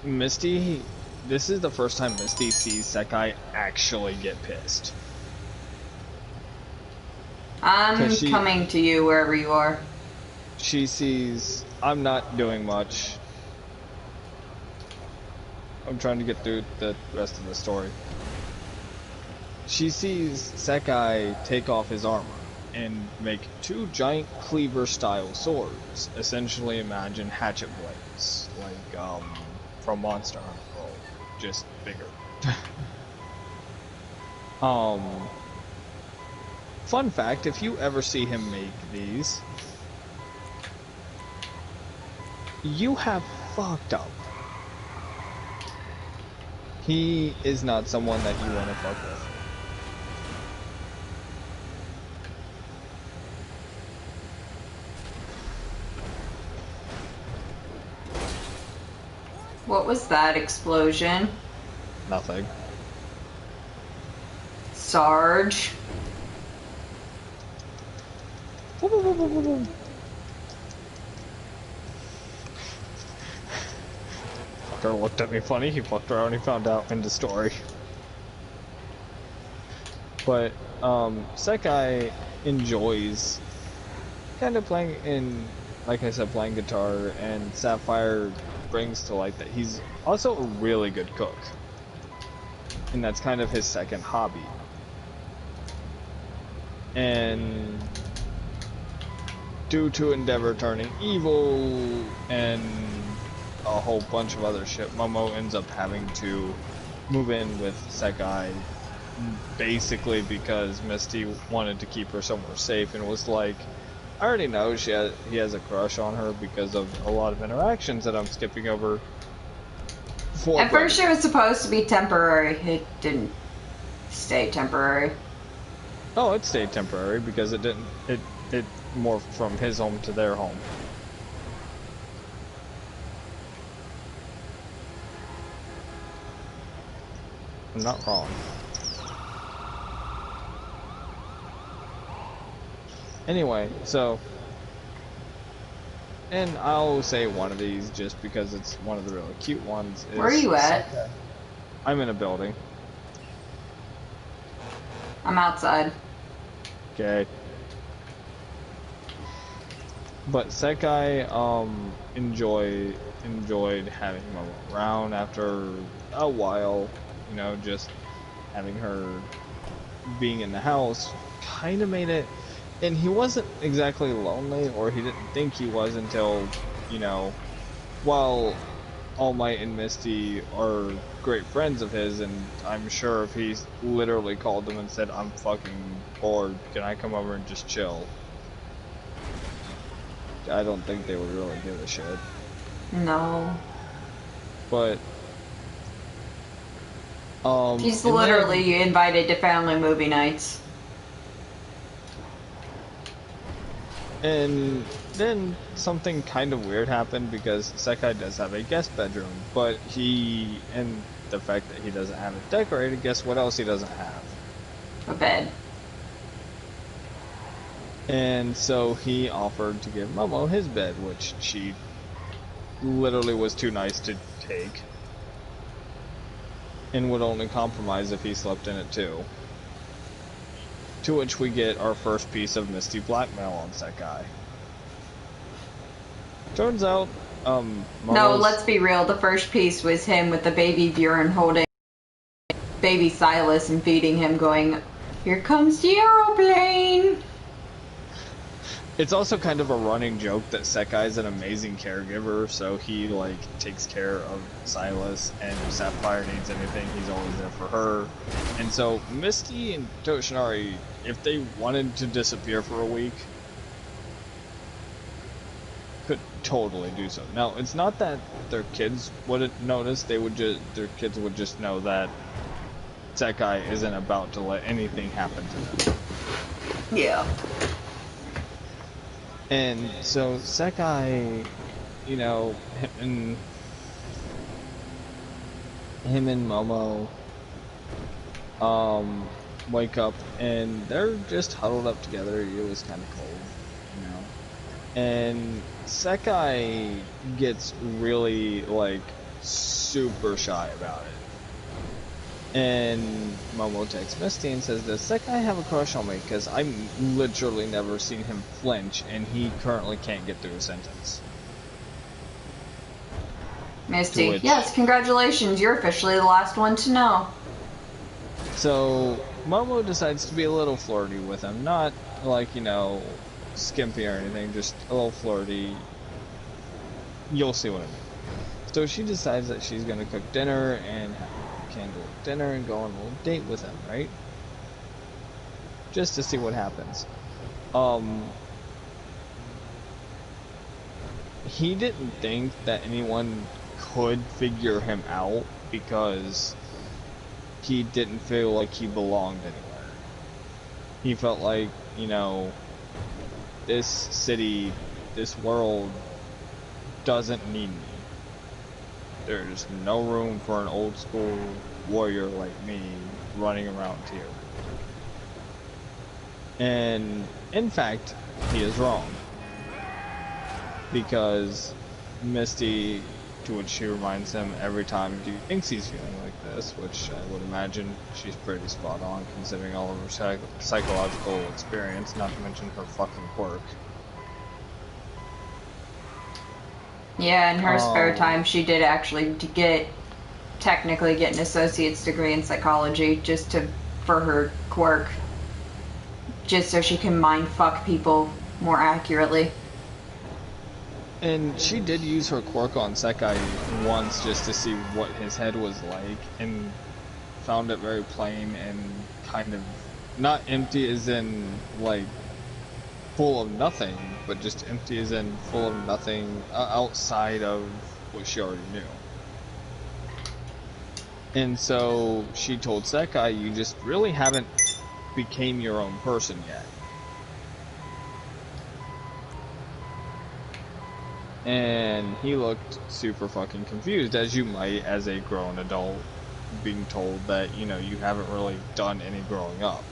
Misty this is the first time Misty sees Sekai actually get pissed. I'm coming to you wherever you are. She sees I'm not doing much. I'm trying to get through the rest of the story. She sees Sekai take off his armor and make 2 giant cleaver-style swords. Essentially, imagine hatchet blades, like from Monster Hunter World, just bigger. Fun fact: if you ever see him make these, you have fucked up. He is not someone that you want to fuck with. What was that explosion? Nothing. Sarge. Fucker looked at me funny. He fucked around. He found out in the story. But Sekai enjoys kind of playing in, like I said, playing guitar, and Sapphire brings to light that he's also a really good cook, and that's kind of his second hobby. And due to Endeavor turning evil and a whole bunch of other shit, Momo ends up having to move in with Sekai, basically because Misty wanted to keep her somewhere safe and was like, I already know he has a crush on her because of a lot of interactions that I'm skipping over. At first it was supposed to be temporary. It didn't stay temporary. Oh, it stayed temporary because it didn't. It morphed from his home to their home. I'm not wrong. Anyway, so, and I'll say one of these just because it's one of the really cute ones. Where are you at? I'm in a building. I'm outside. Okay. But Sekai enjoyed having Momo around after a while, you know, just having her being in the house kind of made it, and he wasn't exactly lonely, or he didn't think he was until, you know, while All Might and Misty are great friends of his, and I'm sure if he's literally called them and said, I'm fucking bored, can I come over and just chill? I don't think they would really give a shit. No. But he's literally invited to family movie nights. And then something kind of weird happened because Sekai does have a guest bedroom, but and the fact that he doesn't have it decorated, guess what else he doesn't have? A bed. And so he offered to give Momo his bed, which she literally was too nice to take, and would only compromise if he slept in it too. To which we get our first piece of Misty blackmail on Sekai. Turns out, no, let's be real, the first piece was him with the baby Bjorn holding baby Silas and feeding him, going, here comes the aeroplane! It's also kind of a running joke that Sekai's an amazing caregiver, so he, like, takes care of Silas, and if Sapphire needs anything, he's always there for her. And so, Misty and Toshinari, if they wanted to disappear for a week, could totally do so. Now, it's not that their kids wouldn't notice, their kids would just know that Sekai isn't about to let anything happen to them. Yeah. And so Sekai, you know, him and Momo wake up and they're just huddled up together. It was kind of cold, you know. And Sekai gets really, like, super shy about it. And Momo texts Misty and says, does Sekai have a crush on me? Because I've literally never seen him flinch, and he currently can't get through a sentence. Misty, which- yes, congratulations, you're officially the last one to know. So, Momo decides to be a little flirty with him. Not like, skimpy or anything, just a little flirty. You'll see what I mean. So she decides that she's going to cook dinner and have a candlelit dinner and go on a little date with him, right? Just to see what happens. He didn't think that anyone could figure him out because he didn't feel like he belonged anywhere. He felt like, this city, this world doesn't need me. There's no room for an old school warrior like me running around here. And in fact, he is wrong. Because Misty, to which she reminds him every time he thinks he's feeling like this, which I would imagine she's pretty spot on considering all of her psychological experience, not to mention her fucking quirk. Yeah, in her spare time, she did actually technically get an associate's degree in psychology for her quirk. Just so she can mind fuck people more accurately. And she did use her quirk on Sekai once just to see what his head was like, and found it very plain and kind of not empty as in like full of nothing, but just empty as in full of nothing outside of what she already knew. And so she told Sekai, you just really haven't became your own person yet. And he looked super fucking confused, as you might as a grown adult being told that, you haven't really done any growing up.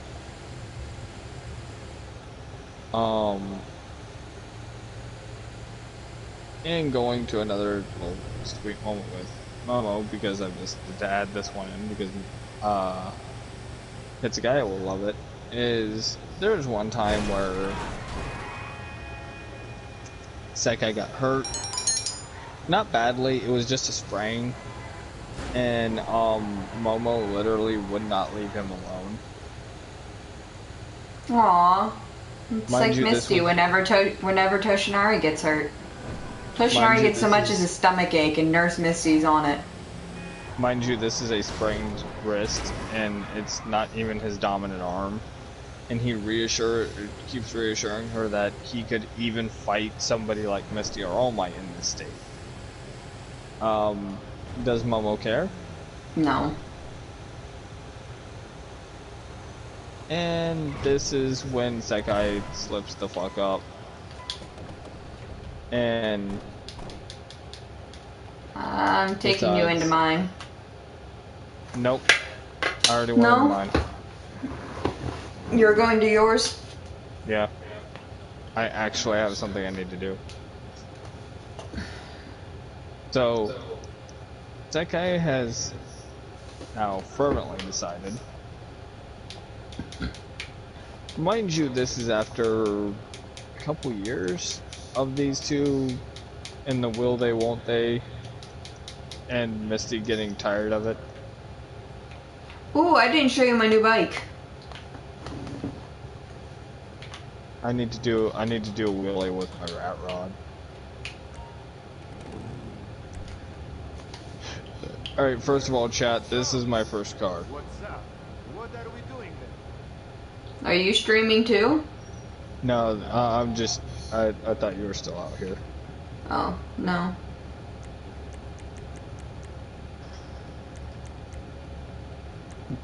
And going to another little sweet moment with Momo, because I've just to add this one in, because Hitsugaya will love it, is there was one time where Sekai got hurt. Not badly, it was just a sprain. And Momo literally would not leave him alone. Aww. It's Mind like you, Misty whenever Toshinari gets hurt. Toshinari Mind you, gets so much as a stomach ache and Nurse Misty's on it. Mind you, this is a sprained wrist, and it's not even his dominant arm. And he keeps reassuring her that he could even fight somebody like Misty or All Might in this state. Does Momo care? No. And this is when Sekai slips the fuck up. And I'm taking you into mine. Nope. I already went into mine. You're going to yours? Yeah. I actually have something I need to do. So, Sekai has now fervently decided. Mind you, this is after a couple years of these two in the will they, won't they, and Misty getting tired of it. Ooh, I didn't show you my new bike. I need to do a wheelie with my rat rod. Alright, first of all, chat, this is my first car. What's up? What are we doing then? Are you streaming too? No, I'm just, I thought you were still out here. Oh, no.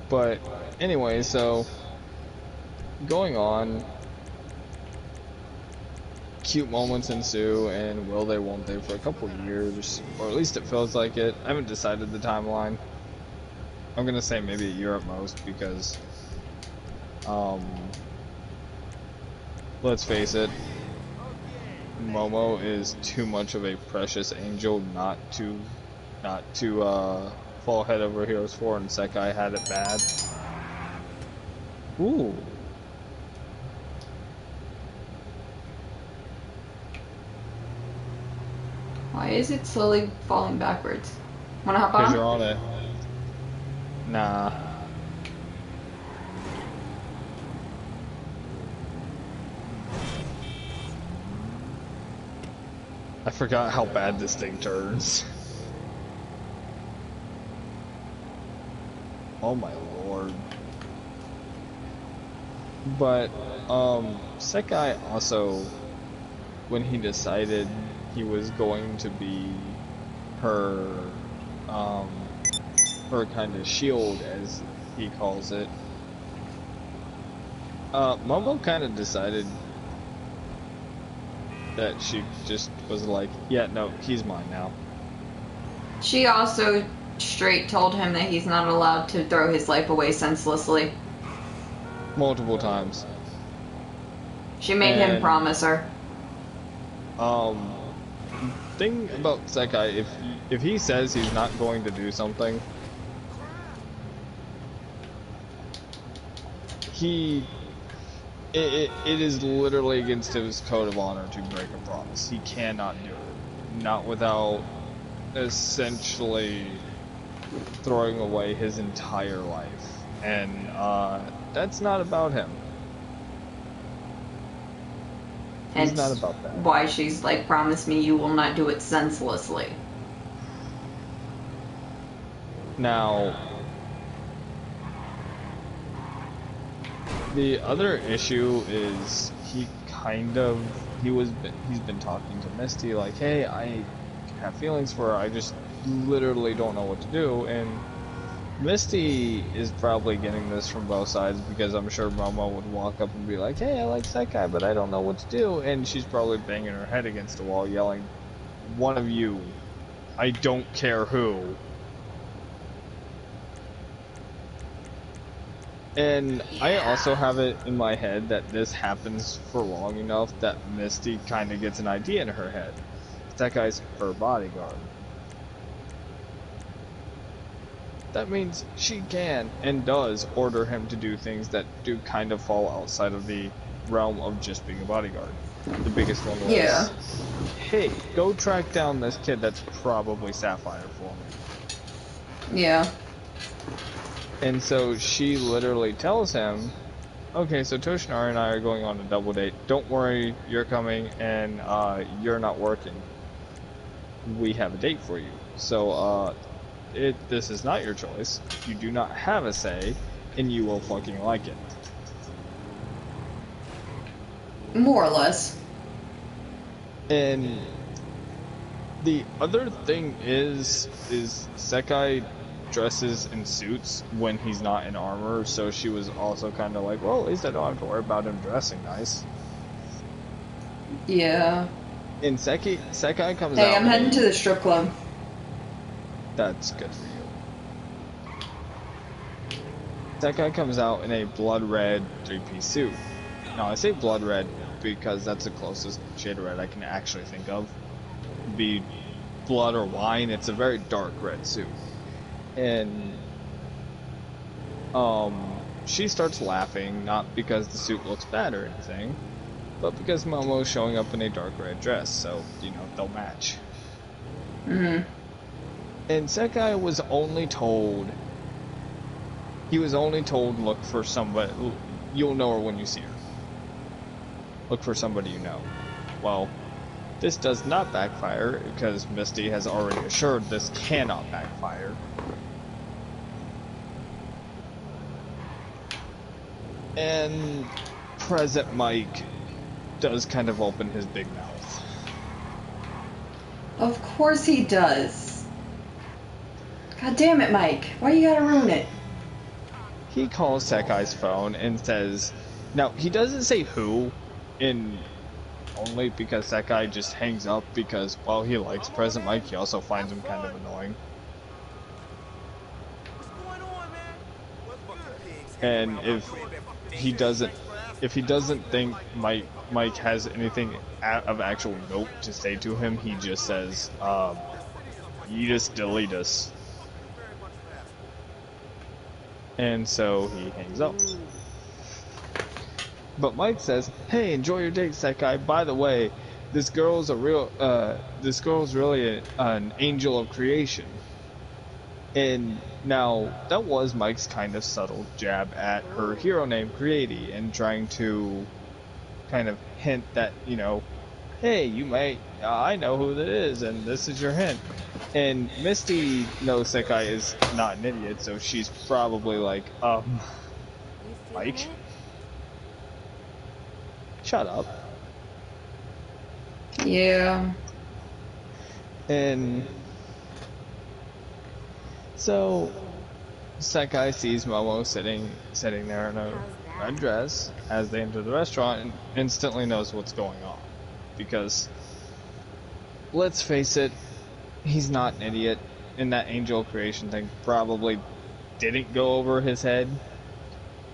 But, anyway, so, going on, cute moments ensue, and will they, won't they, for a couple years, or at least it feels like it. I haven't decided the timeline. I'm gonna say maybe a year at most, because, let's face it, Momo is too much of a precious angel not to not to fall head over heels for, and Sekai had it bad. Ooh. Why is it slowly falling backwards? Wanna hop Because on? you're on it. Nah. I forgot how bad this thing turns. Oh my lord. But, Sekai also, when he decided he was going to be her, her kind of shield, as he calls it, Momo kind of decided that she just was like, yeah, no, he's mine now. She also straight told him that he's not allowed to throw his life away senselessly. Multiple times. She made him promise her. Thing about Sekai, if he says he's not going to do something, it is literally against his code of honor to break a promise. He cannot do it. Not without essentially throwing away his entire life. And that's not about him. He's not about that. Why she's like, promise me you will not do it senselessly. Now, the other issue is he's been talking to Misty like, hey, I have feelings for her, I just literally don't know what to do, and Misty is probably getting this from both sides, because I'm sure Momo would walk up and be like, hey, I like Sekai, but I don't know what to do, and she's probably banging her head against the wall yelling, one of you, I don't care who. And I also have it in my head that this happens for long enough that Misty kind of gets an idea in her head. That guy's her bodyguard. That means she can and does order him to do things that do kind of fall outside of the realm of just being a bodyguard. The biggest one was, Yeah. hey, go track down this kid that's probably Sapphire for me. Yeah. And so she literally tells him, okay, so Toshinari and I are going on a double date. Don't worry, you're coming, and you're not working. We have a date for you. So, this is not your choice. You do not have a say, and you will fucking like it. More or less. And the other thing is Sekai dresses in suits when he's not in armor, so she was also kind of like, well, at least I don't have to worry about him dressing nice. Yeah. And Sekai comes Hey, out. I'm heading to the strip club. That's good for you. Sekai comes out in a blood red 3-piece suit. Now, I say blood red because that's the closest shade of red I can actually think of. Be blood or wine, it's a very dark red suit. And she starts laughing, not because the suit looks bad or anything, but because Momo's showing up in a dark red dress, so, you know, they'll match. Mm-hmm. And Sekai was only told, look for somebody, you'll know her when you see her. Look for somebody you know. Well, this does not backfire, because Misty has already assured this cannot backfire. And Present Mike does kind of open his big mouth. Of course he does. God damn it, Mike. Why you gotta ruin it? He calls Sekai's phone and says, now, he doesn't say who, only because Sekai just hangs up because, while he likes Present Mike, he also finds him kind of annoying. And if he doesn't think Mike has anything of actual note to say to him, he just says, you just delete us. And so he hangs up. But Mike says, "Hey, enjoy your date, Sekai. By the way, this girl's really an angel of creation." And now that was Mike's kind of subtle jab at her hero name, Creati, and trying to kind of hint that, hey, I know who that is, and this is your hint. And Misty knows Sekai is not an idiot, so she's probably like, You feeling Mike, it? shut up. Yeah. And so Sekai sees Momo sitting there in a How's red that? dress as they enter the restaurant and instantly knows what's going on. Because, let's face it, he's not an idiot, and that angel creation thing probably didn't go over his head.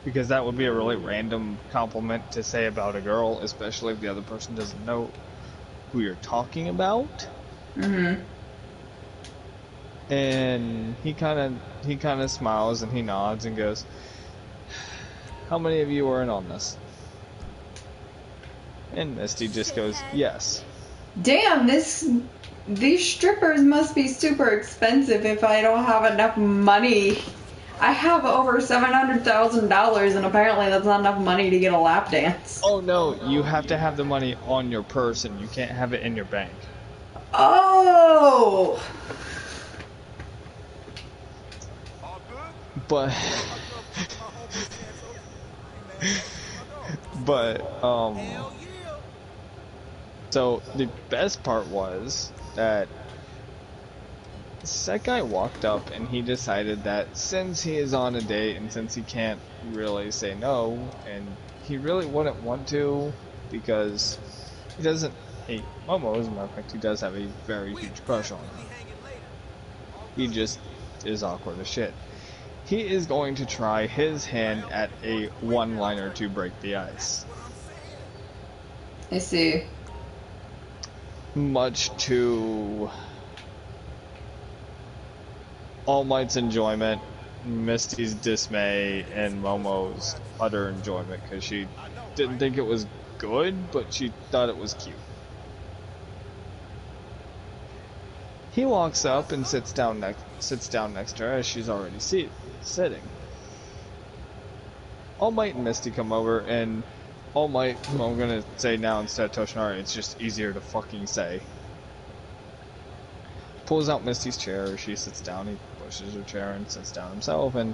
Because that would be a really random compliment to say about a girl, especially if the other person doesn't know who you're talking about. Mm-hmm. And he kind of smiles and he nods and goes, "How many of you are in on this?" And Misty just goes, Shithead. "Yes." Damn, these strippers must be super expensive if I don't have enough money. I have over $700,000 and apparently that's not enough money to get a lap dance. Oh no, you have to have the money on your person. You can't have it in your bank. Oh! All good? But How you know if my homeboy Santos? I ain't mad, brother. My dog. but Hell yeah. so the best part was that Sekai walked up and he decided that since he is on a date and since he can't really say no, and he really wouldn't want to because he doesn't hate Momo, as a matter of fact, he does have a very We huge crush on definitely her. hanging later. All He good. just is awkward as shit. He is going to try his hand Well, at if you a want to go in there, I'll one-liner take to it. break the That's ice. what I'm saying. I see. Much to All Might's enjoyment, Misty's dismay, and Momo's utter enjoyment because she I know, didn't right? think it was good, but she thought it was cute. He walks up and sits down next to her as she's already sitting. All Might and Misty come over, and All Might, who I'm gonna say now instead of Toshinari, it's just easier to fucking say, pulls out Misty's chair. She sits down. He pushes her chair and sits down himself, and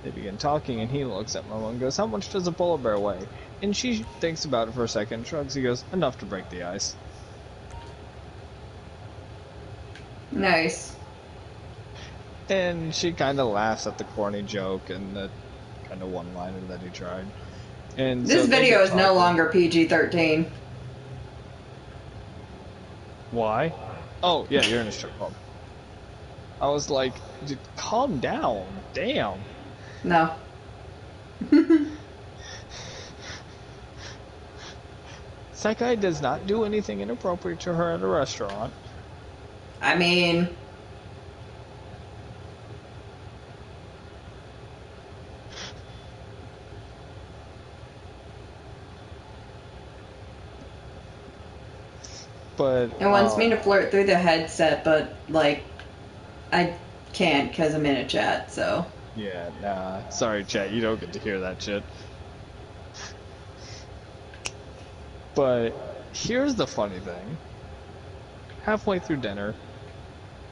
they begin talking. And he looks at Momo and goes, "How much does a polar bear weigh?" And she thinks about it for a second, shrugs. He goes, "Enough to break the ice." Nice. And she kind of laughs at the corny joke and the kind of one-liner that he tried. And This so they video get is no talking. longer PG-13. Why? Oh, yeah, you're in a strip club. I was like, dude, calm down. Damn. No. Sekai does not do anything inappropriate to her at a restaurant. I mean, But, it wants me to flirt through the headset, but, like, I can't because I'm in a chat, so. yeah, nah. Sorry, chat, you don't get to hear that shit. But here's the funny thing. Halfway through dinner,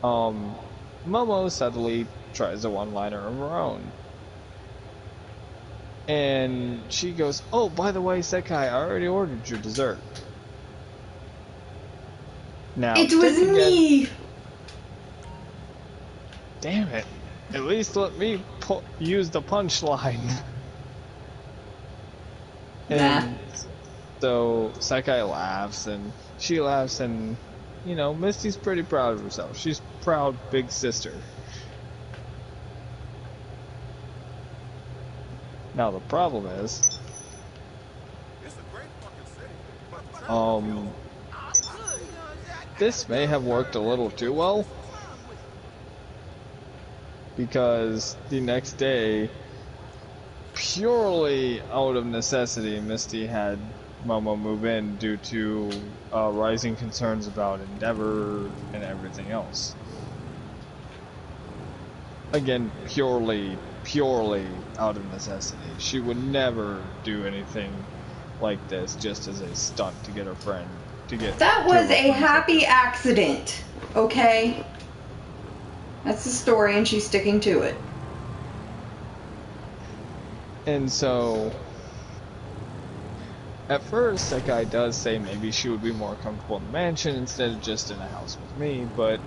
Momo suddenly tries a one-liner of her own. And she goes, "Oh, by the way, Sekai, I already ordered your dessert." Now, It was think again. me! Damn it. At least let me use the punchline. Nah. And so Sekai laughs, and she laughs, and, Misty's pretty proud of herself. She's proud big sister. Now, the problem is, It's a great fucking city. But um, I'm good. You know what I'm saying? I this got may good have worked a word. little I too can't wait to well. spend some time with you. because the next day, purely out of necessity, Misty had Momo move in due to rising concerns about Endeavor and everything else. Again, purely out of necessity. She would never do anything like this just as a stunt to get her friend, to get That two of was her a friends hooked happy up. accident, okay? That's the story, and she's sticking to it. And so, at first, that guy does say maybe she would be more comfortable in the mansion instead of just in a house with me, but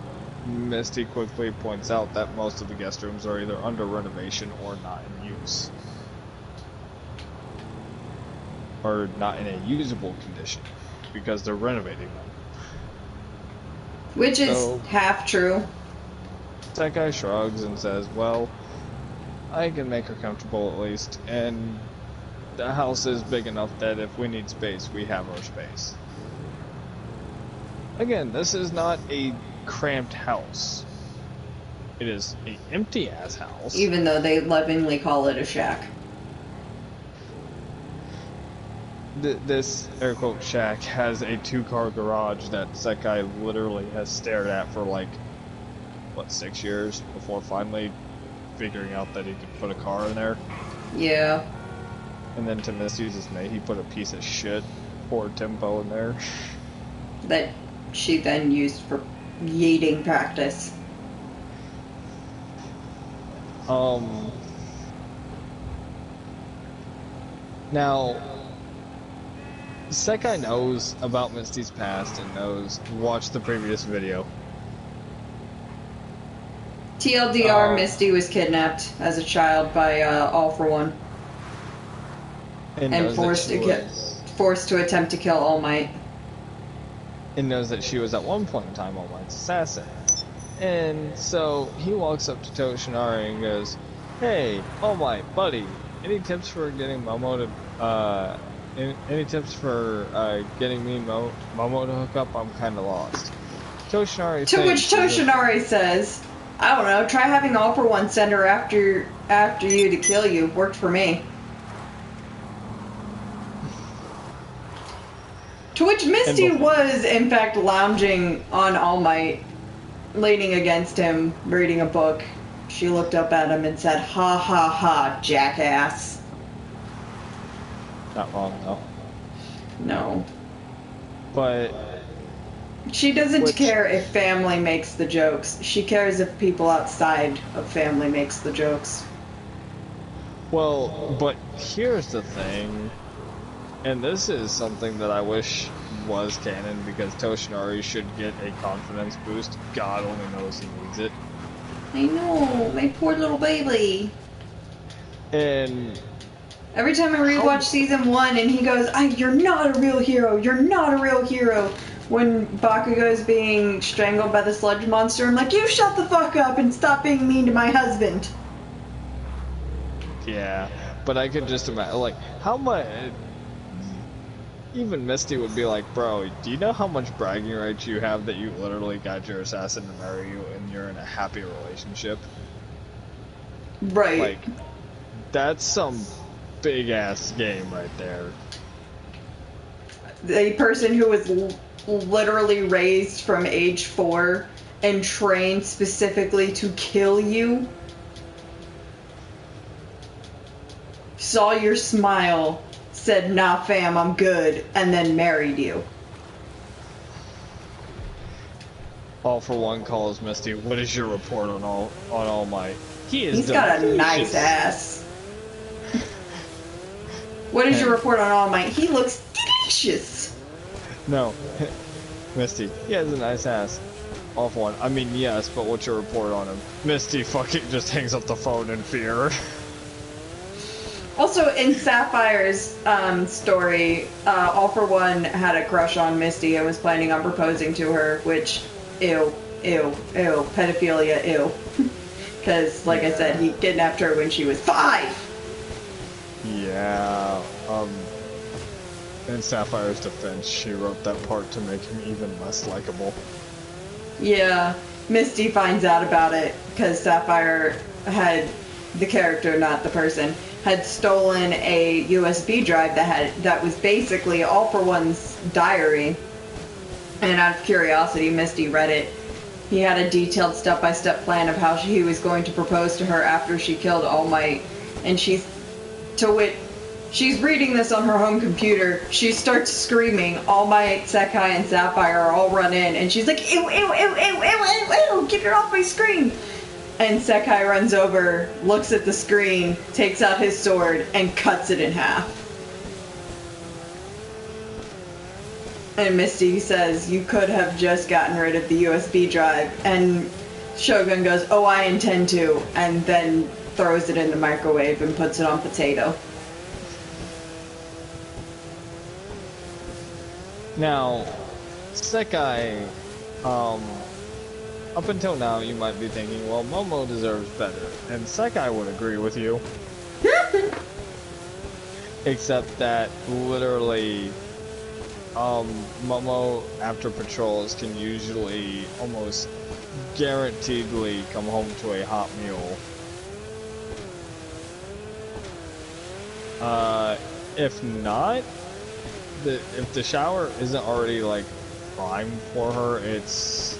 Misty quickly points out that most of the guest rooms are either under renovation or not in use. Or not in a usable condition, because they're renovating them. Which is So, half true. that guy shrugs and says, well, I can make her comfortable at least, and the house is big enough that if we need space, we have our space. Again, this is not a cramped house. It is an empty-ass house. Even though they lovingly call it a shack. This air quote shack has a 2-car garage that Sekai literally has stared at for like, what, 6 years before finally figuring out that he could put a car in there. Yeah. And then to Misty's dismay, he put a piece of shit Ford Tempo in there. That she then used for yeeting practice. Now, Sekai knows about Misty's past and knows, watch the previous video. TLDR, Misty was kidnapped as a child by All For One. And forced to attempt to kill All Might. And knows that she was at one point in time All Might's assassin. And so he walks up to Toshinari and goes, hey, All Might, buddy, any tips for getting Momo to, any tips for getting me Momo to hook up? I'm kinda lost. Toshinari To which Toshinari says, I don't know, try having All For One send her after you to kill you. Worked for me. To which Misty was, in fact, lounging on All Might, leaning against him, reading a book. She looked up at him and said, ha ha ha, jackass. Not wrong, though. No. But she doesn't care if family makes the jokes. She cares if people outside of family makes the jokes. Well, but here's the thing, and this is something that I wish was canon because Toshinari should get a confidence boost. God only knows he needs it. I know, my poor little baby. And every time I rewatch season 1 and he goes, you're not a real hero, you're not a real hero. When Bakugo's being strangled by the sludge monster, I'm like, you shut the fuck up and stop being mean to my husband. Yeah, but I could just imagine, like, how much... Even Misty would be like, bro, do you know how much bragging rights you have that you literally got your assassin to marry you and you're in a happy relationship? Right. Like, that's some big-ass game right there. The person who was literally raised from age 4 and trained specifically to kill you saw your smile, said, nah fam, I'm good, and then married you. All For One calls Misty, what is your report on All Might? He's got a nice ass. What is your report on All Might? He looks delicious. No. Misty, he has a nice ass. All For One, I mean, yes, but what's your report on him? Misty fucking just hangs up the phone in fear. Also, in Sapphire's story, All For One had a crush on Misty and was planning on proposing to her, which, ew, pedophilia, ew. Because, like I said, he kidnapped her when she was 5! Yeah, in Sapphire's defense, she wrote that part to make him even less likable. Yeah, Misty finds out about it because Sapphire had the character, not the person, had stolen a USB drive that was basically All For One's diary. And out of curiosity, Misty read it. He had a detailed step-by-step plan of how he was going to propose to her after she killed All Might. And she's reading this on her home computer. She starts screaming. All Might, Sekai, and Sapphire all run in, and she's like, ew, ew, ew, ew, ew, ew, ew, get it off my screen! And Sekai runs over, looks at the screen, takes out his sword, and cuts it in half. And Misty says, you could have just gotten rid of the USB drive. And Shogun goes, oh, I intend to. And then throws it in the microwave and puts it on potato. Now, Sekai, up until now you might be thinking, well, Momo deserves better. And Sekai would agree with you. Except that, literally, Momo, after patrols, can usually almost guaranteedly come home to a hot meal. If not, if the shower isn't already, like, primed for her, it's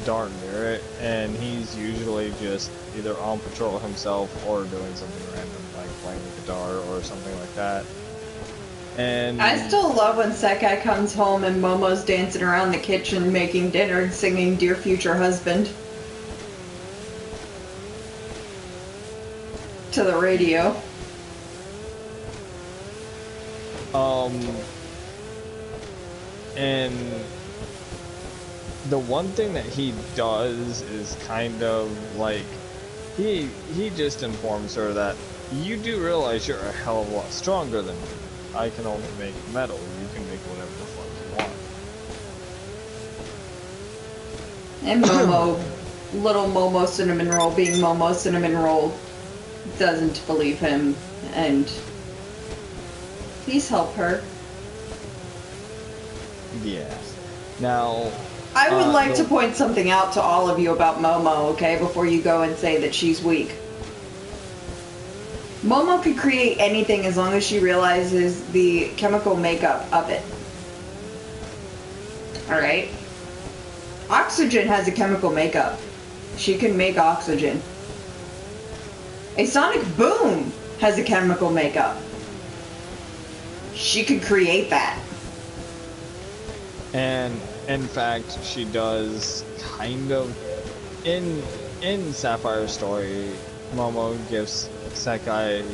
darn near it, and he's usually just either on patrol himself or doing something random, like playing the guitar or something like that. And I still love when Sekai comes home and Momo's dancing around the kitchen making dinner and singing Dear Future Husband to the radio. And the one thing that he does is kind of like, he just informs her that you do realize you're a hell of a lot stronger than me. I can only make metal. You can make whatever the fuck you want. And Momo, little Momo Cinnamon Roll being Momo Cinnamon Roll, doesn't believe him, and please help her. Yeah. Now, I would like to point something out to all of you about Momo, okay, before you go and say that she's weak. Momo could create anything as long as she realizes the chemical makeup of it. Alright? Oxygen has a chemical makeup. She can make oxygen. A sonic boom has a chemical makeup. She could create that. and in fact, she does kind of, in Sapphire's story, Momo gives Sekai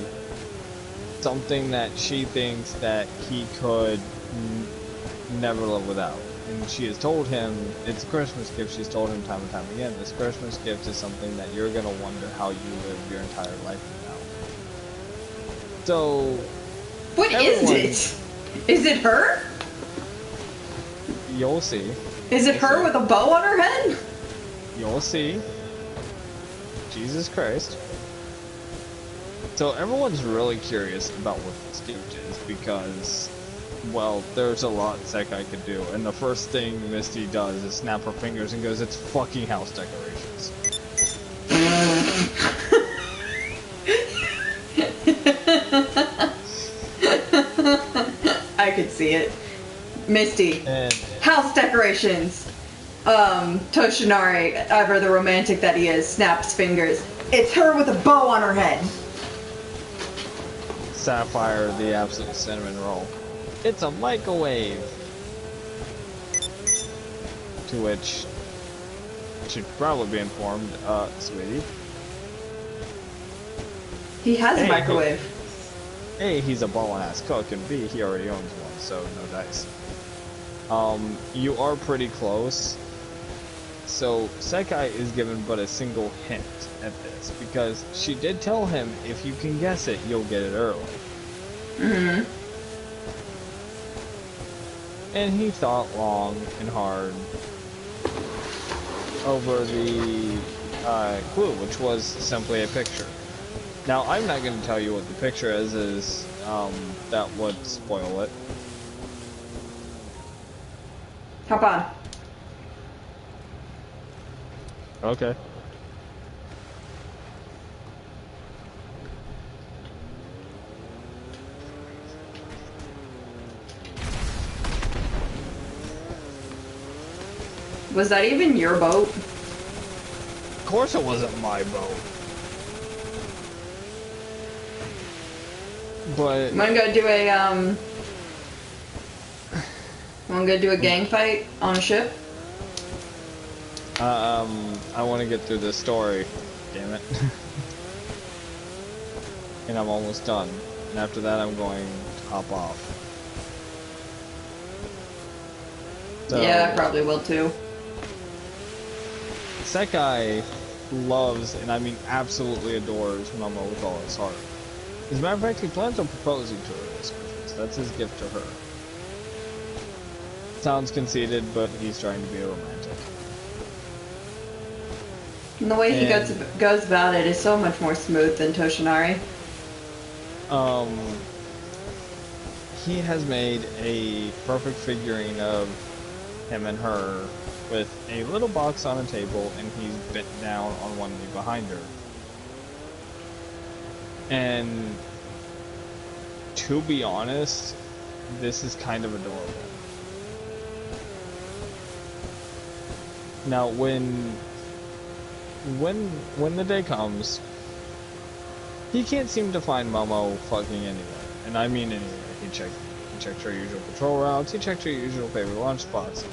something that she thinks that he could never live without. And she has told him, it's a Christmas gift, she's told him time and time again, this Christmas gift is something that you're gonna wonder how you live your entire life without. So... What is it? Is it her? You'll see. Is it her with a bow on her head? You'll see. Jesus Christ. So everyone's really curious about what this gift is because, well, there's a lot Sekai could do. And the first thing Misty does is snap her fingers and goes, it's fucking house decorations. I could see it. Misty. And House decorations. Toshinari, ever the romantic that he is, snaps fingers. It's her with a bow on her head. Sapphire, the absolute cinnamon roll. It's a microwave. To which should probably be informed, sweetie. He has a Hey, microwave. A, he's a ball-ass cook, and B, he already owns one, so no dice. You are pretty close. So, Sekai is given but a single hint at this, because she did tell him, if you can guess it, you'll get it early. Mm-hmm. And he thought long and hard over the clue, which was simply a picture. Now, I'm not going to tell you what the picture is that would spoil it. Hop on. Okay. Was that even your boat? Of course it wasn't my boat. But Wanna go do a wanna go do a gang fight on a ship? I want to get through this story. Damn it. And I'm almost done. And after that, I'm going to hop off. So, Yeah, I probably will too. Sekai loves, and I mean absolutely adores, Momo with all his heart. As a matter of fact, he plans on proposing to her this Christmas. That's his gift to her. Sounds conceited, but he's trying to be a romantic. And the way he And- goes about it is so much more smooth than Toshinari. He has made a perfect figurine of him and her with a little box on a table, and he's bent down on one knee behind her. And to be honest, this is kind of adorable. Now, when the day comes, he can't seem to find Momo fucking anywhere, and I mean anywhere. He checked her usual patrol routes. He checked her usual favorite lunch spots.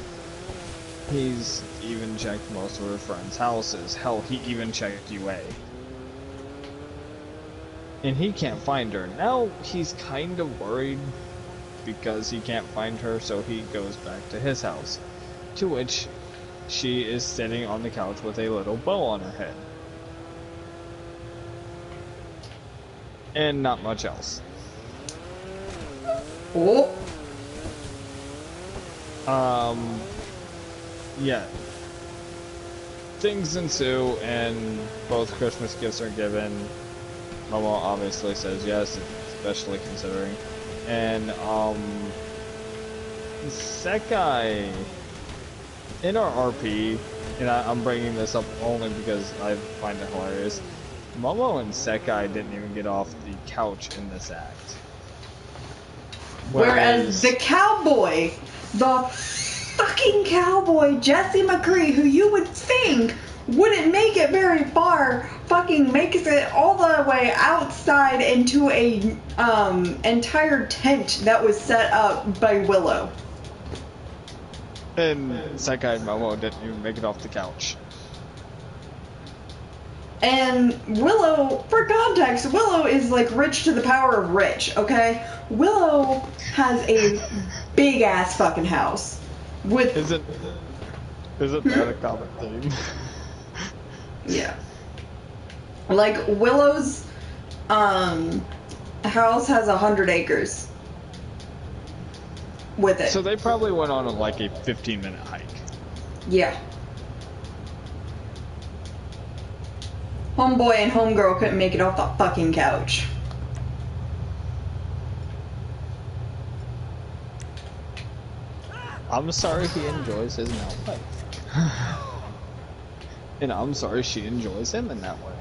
He's even checked most of her friends' houses. Hell, he even checked UA. And he can't find her. Now he's kind of worried because he can't find her, so he goes back to his house, to which she is sitting on the couch with a little bow on her head. And not much else. Oh, Yeah. Things ensue, and both Christmas gifts are given. Momo obviously says yes, especially considering. And, Sekai, in our RP, and I'm bringing this up only because I find it hilarious, Momo and Sekai didn't even get off the couch in this act. whereas the cowboy, the fucking cowboy, Jesse McCree, who you would think wouldn't make it very far, fucking makes it all the way outside into a entire tent that was set up by Willow. And Sekai and Momo didn't even make it off the couch. And Willow, for context, Willow is like rich to the power of rich, okay? Willow has a big ass fucking house with Isn't that a common theme? yeah. Like Willow's house has 100 acres with it. So they probably went on like a 15-minute hike. Yeah. Homeboy and homegirl couldn't make it off the fucking couch. I'm sorry he enjoys his mountain life. And I'm sorry she enjoys him in that way.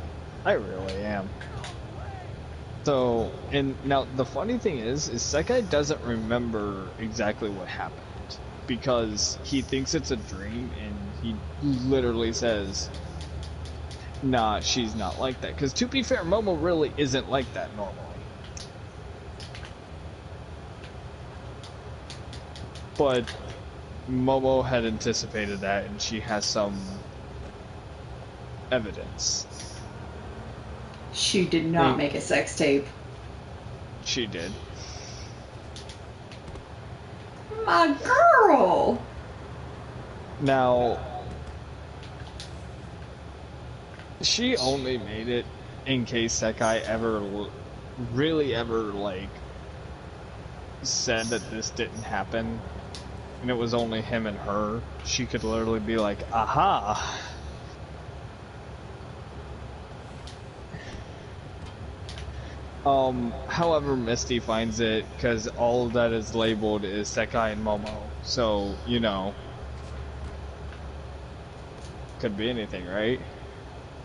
I really am. So, and now the funny thing is Sekai doesn't remember exactly what happened. Because he thinks it's a dream, and he literally says, nah, she's not like that. Because to be fair, Momo really isn't like that normally. But Momo had anticipated that, and she has some evidence. She did not make a sex tape. She did. My girl! Now, she only made it in case Sekai ever, really ever, like, said that this didn't happen, and it was only him and her. She could literally be like, aha! However, Misty finds it, because all that is labeled is Sekai and Momo, so, you know, could be anything, right?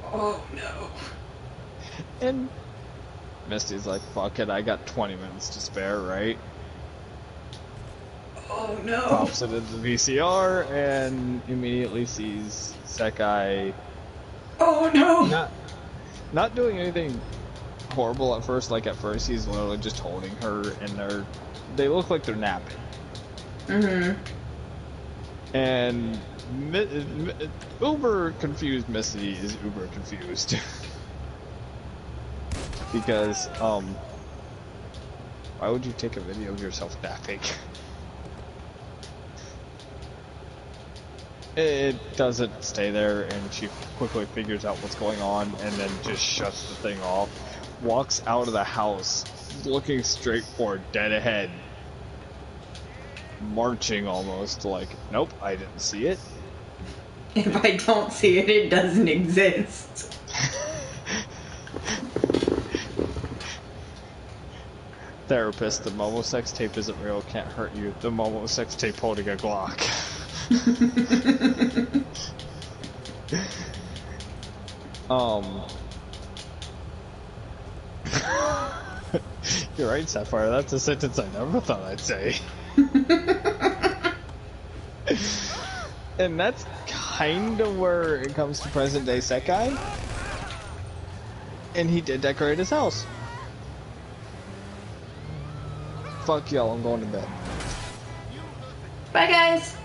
Oh no. And Misty's like, fuck it, I got 20 minutes to spare, right? Oh no. Pops it into the VCR and immediately sees Sekai Oh no. not doing anything horrible at first. Like at first, he's literally just holding her, and they look like they're napping. Mm-hmm. And uber confused Missy is uber confused because why would you take a video of yourself napping? It doesn't stay there, and she quickly figures out what's going on and then just shuts the thing off, walks out of the house looking straight for dead ahead, marching almost like, nope, I didn't see it. If I don't see it, it doesn't exist. Therapist, the Momo sex tape isn't real, can't hurt you. The Momo sex tape holding a Glock. You're right, Sapphire, that's a sentence I never thought I'd say. And that's kind of where it comes to present day Sekai. And he did decorate his house. Fuck y'all, I'm going to bed. Bye, guys.